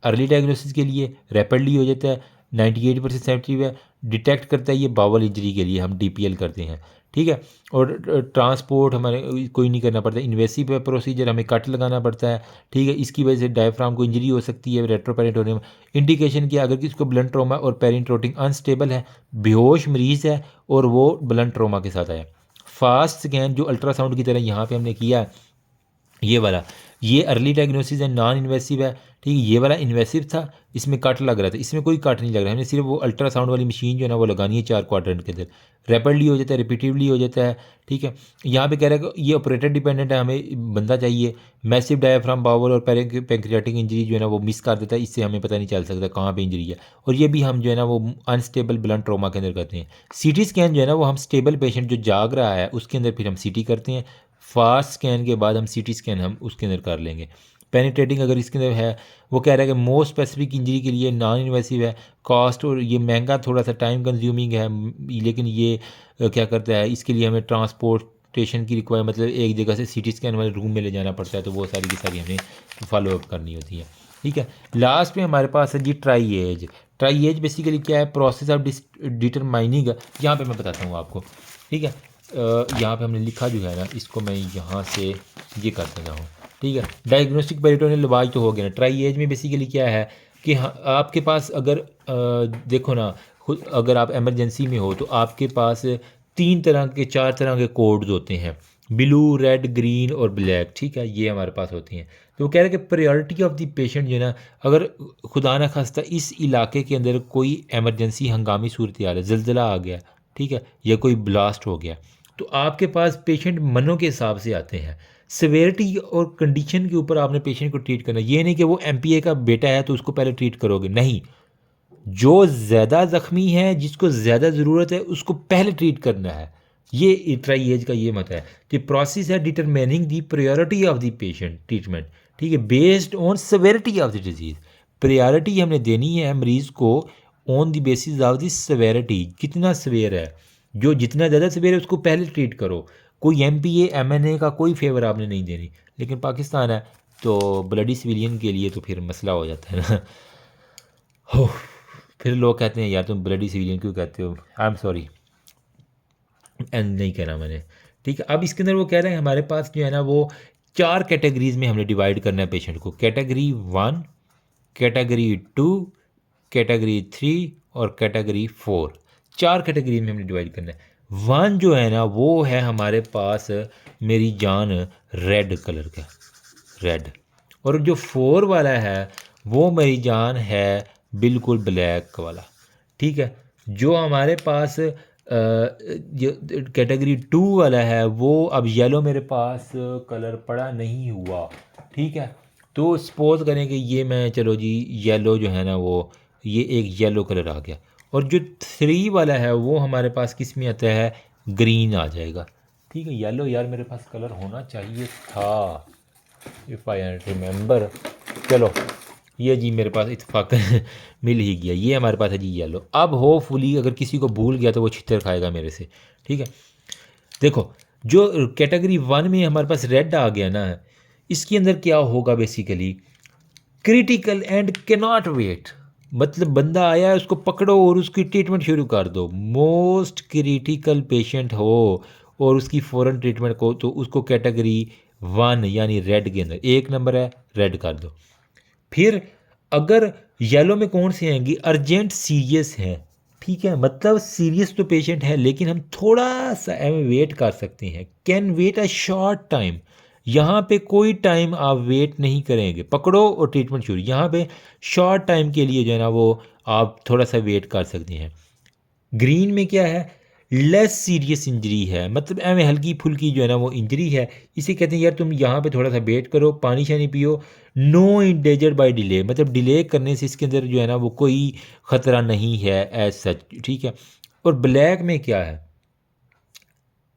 अर्ली डायग्नोसिस के लिए रैपिडली हो जाता है, 98% सेंसिटिव है, डिटेक्ट करता है, ये बावल इंजरी के लिए हम DPL करते हैं, ठीक है। और ट्रांसपोर्ट हमारे कोई नहीं करना पड़ता, इन्वेसिव प्रोसीजर हमें कट लगाना पड़ता है, ठीक है। इसकी वजह से डायफ्राम को इंजरी हो सकती है। रेट्रोपेरिटोनियम इंडिकेशन किया अगर किसी को ब्लंट ट्रोमा और पेरिंट्रोटिंग अनस्टेबल है, बेहोश मरीज़ है और वो ब्लंट ट्रोमा के साथ आया। फास्ट स्कैन जो अल्ट्रासाउंड की तरह यहाँ पे हमने किया है, ये वाला, ये अर्ली डायग्नोसिस है, नॉन इन्वेसिव है, ठीक है। ये वाला इन्वेसिव था, इसमें कट लग रहा था, इसमें कोई कट नहीं लग रहा है, हमें सिर्फ वो अल्ट्रासाउंड वाली मशीन जो है ना वो लगानी है 4 क्वाड्रेंट के अंदर, रैपिडली हो जाता है, रिपीटिवली हो जाता है, ठीक है। यहाँ पे कह रहा है कि ये ऑपरेटर डिपेंडेंट है, हमें बंदा चाहिए। मैसिव डायफ्राम बावल और पैंक्रियाटिक इंजरी जो है ना वो मिस कर देता है, इससे हमें पता नहीं चल सकता कहाँ पे इंजरी है, और ये भी हम जो है ना वो अनस्टेबल ब्लंट ट्रोमा के अंदर करते हैं। CT स्कैन जो है ना वो हम स्टेबल पेशेंट जो जाग रहा है उसके अंदर फिर हम CT करते हैं। फास्ट स्कैन के बाद हम CT स्कैन हम उसके अंदर कर लेंगे। पेनिट्रेटिंग अगर इसके अंदर है, वो कह रहा है कि मोस्ट स्पेसिफिक इंजरी के लिए नॉन इन्वेसिव है, कॉस्ट और ये महंगा थोड़ा सा टाइम कंज्यूमिंग है, लेकिन ये क्या करता है, इसके लिए हमें ट्रांसपोर्टेशन की रिक्वायर, मतलब एक जगह से CT स्कैन वाले रूम में ले जाना पड़ता है, तो वो सारी की सारी हमें फॉलोअप करनी होती है, ठीक है। लास्ट में हमारे पास है जी triage. Triage basically क्या है, प्रोसेस ऑफ डिटरमाइनिंग, यहाँ पे मैं बताता हूँ आपको, ठीक है। यहाँ पे हमने लिखा जो है ना, इसको मैं यहाँ से ये कर देता हूँ, ठीक है। डायग्नोस्टिक पेरिटोनियल लिवाज तो हो गया ना। ट्राई एज में बेसिकली क्या है कि हाँ, आपके पास अगर देखो ना, खुद अगर आप एमरजेंसी में हो तो आपके पास 3 तरह के 4 तरह के कोड्स होते हैं, ब्लू, रेड, ग्रीन और ब्लैक, ठीक है, ये हमारे पास होती हैं। तो वो कह रहे हैं कि प्रायोरिटी ऑफ द पेशेंट जो है ना, अगर खुदा न खास्ता इस इलाके के अंदर कोई एमरजेंसी हंगामी सूरत हाल है, ज़लज़ला आ गया, ठीक है, या कोई ब्लास्ट हो गया, तो आपके पास पेशेंट मनों के हिसाब से आते हैं। सिवियरिटी और कंडीशन के ऊपर आपने पेशेंट को ट्रीट करना, ये नहीं कि वो MPA का बेटा है तो उसको पहले ट्रीट करोगे, नहीं। जो ज़्यादा ज़ख्मी है, जिसको ज़्यादा ज़रूरत है, उसको पहले ट्रीट करना है। ये ट्राई एज का ये मत है कि प्रोसेस है determining the priority of the patient treatment, ठीक है, based on severity of the disease. Priority हमने देनी है मरीज़ को on the basis of the severity, कितना सवेयर है, जो जितना ज़्यादा सवेयर है उसको पहले ट्रीट करो। कोई MPA MNA का कोई फेवर आपने नहीं देनी। लेकिन पाकिस्तान है तो ब्लडी सिविलियन के लिए तो फिर मसला हो जाता है ना। हो, फिर लोग कहते हैं यार तुम ब्लडी सिविलियन क्यों कहते हो, आई एम सॉरी, एंड नहीं कहना मैंने, ठीक है। अब इसके अंदर वो कह रहे हैं हमारे पास जो है ना वो 4 कैटेगरीज में हमने डिवाइड करना है पेशेंट को, कैटेगरी 1, कैटेगरी 2, कैटेगरी 3 और कैटेगरी 4, 4 कैटेगरी में हमने डिवाइड करना है। 1 जो है ना वो है हमारे पास मेरी जान रेड कलर का, रेड, और जो 4 वाला है वो मेरी जान है बिल्कुल ब्लैक वाला, ठीक है। जो हमारे पास जो कैटेगरी 2 वाला है वो अब येलो मेरे पास कलर पड़ा नहीं हुआ, ठीक है। तो सपोज करें कि ये मैं, चलो जी येलो जो है ना वो, ये एक येलो कलर आ गया, और जो 3 वाला है वो हमारे पास किस में आता है, ग्रीन आ जाएगा, ठीक है। येलो यार मेरे पास कलर होना चाहिए था, इफ़ आई रिमेंबर। चलो ये जी मेरे पास इत्तेफाक मिल ही गया, ये हमारे पास है जी येलो। अब होपफुली अगर किसी को भूल गया तो वो छितर खाएगा मेरे से, ठीक है। देखो जो कैटेगरी 1 में हमारे पास रेड आ गया ना, इसके अंदर क्या होगा basically, critical and cannot wait, मतलब बंदा आया है उसको पकड़ो और उसकी ट्रीटमेंट शुरू कर दो। मोस्ट क्रिटिकल पेशेंट हो और उसकी फ़ौरन ट्रीटमेंट को तो उसको कैटेगरी 1 यानी रेड के अंदर, 1 नंबर है रेड कर दो। फिर अगर येलो में कौन से आएंगी, अर्जेंट सीरियस है, ठीक है, मतलब सीरियस तो पेशेंट है लेकिन हम थोड़ा सा वेट कर सकते हैं, can wait a short time. यहाँ पे कोई टाइम आप वेट नहीं करेंगे, पकड़ो और ट्रीटमेंट शुरू। यहाँ पे शॉर्ट टाइम के लिए जो है ना वो आप थोड़ा सा वेट कर सकते हैं। ग्रीन में क्या है, लेस सीरियस इंजरी है, मतलब एवं हल्की फुल्की जो है ना वो इंजरी है, इसे कहते हैं यार तुम यहाँ पे थोड़ा सा वेट करो, पानी शानी पियो। नो इंडेंजर्ड बाय डिले, मतलब डिले करने से इसके अंदर जो है ना वो कोई ख़तरा नहीं है एज सच, ठीक है। और ब्लैक में क्या है,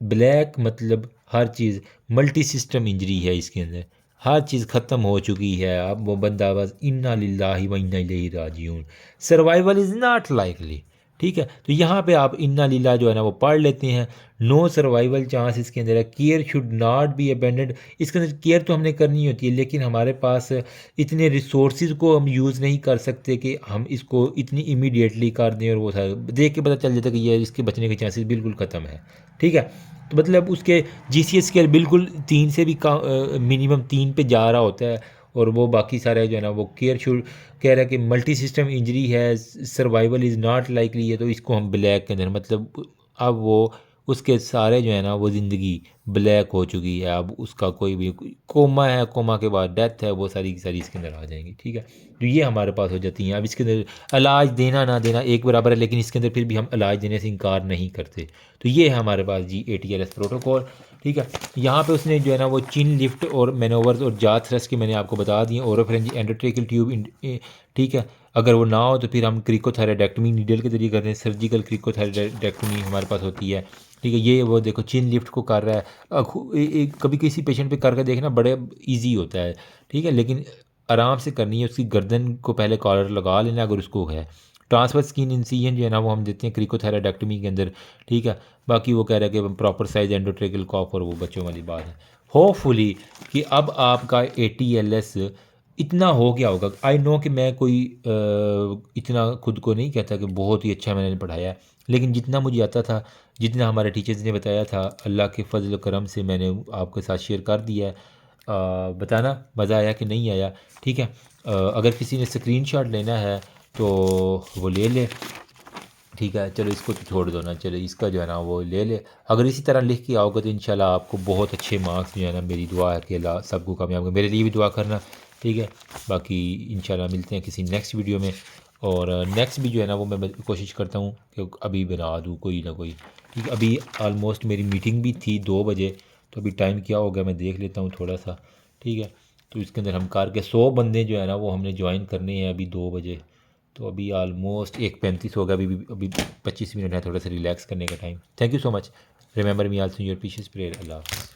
ब्लैक मतलब हर चीज़ मल्टी सिस्टम इंजरी है इसके अंदर, हर चीज़ ख़त्म हो चुकी है। अब वो बंदा बस इन्ना लिल्लाहि व इन्ना इलैहि राजिऊन, सर्वाइवल इज़ नॉट लाइकली, ठीक है। तो यहाँ पे आप इन्ना लिल्ला जो है ना वो पढ़ लेते हैं। नो सर्वाइवल चांस इसके अंदर है। Care should not be abundant, इसके अंदर केयर तो हमने करनी होती है लेकिन हमारे पास इतने रिसोर्सेज को हम यूज़ नहीं कर सकते कि हम इसको इतनी इमीडिएटली कर दें और वो सारा देख के पता चल जाता है कि ये इसके बचने के चांसेस बिल्कुल ख़त्म है, ठीक है। तो मतलब उसके जीसीएस स्केल बिल्कुल 3 से भी मिनिमम 3 पे जा रहा होता है और वो बाकी सारे जो है ना वो केयर शुड कह रहा है कि मल्टी सिस्टम इंजरी है, सर्वाइवल इज़ नॉट लाइकली है, तो इसको हम ब्लैक के अंदर मतलब अब वो उसके सारे जो है ना वो ज़िंदगी ब्लैक हो चुकी है। अब उसका कोई भी कोमा है, कोमा के बाद डेथ है, वो सारी की सारी इसके अंदर आ जाएंगी, ठीक है। तो ये हमारे पास हो जाती हैं। अब इसके अंदर इलाज देना ना देना एक बराबर है, लेकिन इसके अंदर फिर भी हम इलाज देने से इनकार नहीं करते। तो ये है हमारे पास जी ATLS प्रोटोकॉल, ठीक है। यहाँ पे उसने जो है ना वो चिन लिफ्ट और मैनोवर्स और जा थ्रस्ट के मैंने आपको बता दिए, ओरोफेरेंजी एंडोट्रेकियल ट्यूब, ठीक है। अगर वो ना हो तो फिर हम क्रिकोथायरॉइडेक्टमी नीडल के जरिए करते हैं, सर्जिकल क्रिकोथायरॉइडेक्टमी हमारे पास होती है, ठीक है। ये वो देखो चिन लिफ्ट को कर रहा है, कभी किसी पेशेंट पे करके देखना बड़े इजी होता है, ठीक है, लेकिन आराम से करनी है। उसकी गर्दन को पहले कॉलर लगा लेना अगर उसको है। ट्रांसफर स्किन इंसिजन जो है ना वो हम देते हैं क्रिकोथायरॉइडेक्टमी के अंदर, ठीक है। बाकी वो कह रहा है कि प्रॉपर साइज एंडोट्रेकल कॉफ और वो बच्चों वाली बात है। होपफुली कि अब आपका ATLS इतना हो गया होगा। आई नो कि मैं कोई इतना खुद को नहीं कहता कि बहुत ही अच्छा मैंने पढ़ाया है, लेकिन जितना मुझे आता था, जितना हमारे टीचर्स ने बताया था, अल्लाह के फजल करम से मैंने आपके साथ शेयर कर दिया है। बताना मज़ा आया कि नहीं आया, ठीक है। अगर किसी ने स्क्रीनशॉट लेना है तो वो ले ले, ठीक है। चलो इसको तो छोड़ दो ना, चलो इसका जो है ना वो ले ले। अगर इसी तरह लिख के आओगे तो इंशाल्लाह आपको बहुत अच्छे मार्क्स जो है ना, मेरी दुआ है कि अल्लाह सबको कामयाब करे, मेरे लिए भी दुआ करना, ठीक है। बाकी इंशाल्लाह मिलते हैं किसी नेक्स्ट वीडियो में। और नेक्स्ट भी जो है ना वो मैं कोशिश करता हूँ कि अभी बना दूँ कोई ना कोई, ठीक है। अभी आलमोस्ट मेरी मीटिंग भी थी 2 बजे, तो अभी टाइम क्या हो गया मैं देख लेता हूँ थोड़ा सा, ठीक है। तो इसके अंदर हम करके 100 बंदे जो है ना वो हमने ज्वाइन करने हैं अभी 2 बजे। तो अभी आलमोस्ट 1:35 हो गया, अभी 25 मिनट है, थोड़ा सा रिलैक्स करने का time. Thank you so much, remember me also your precious prayer. Allah हाफ़िज़।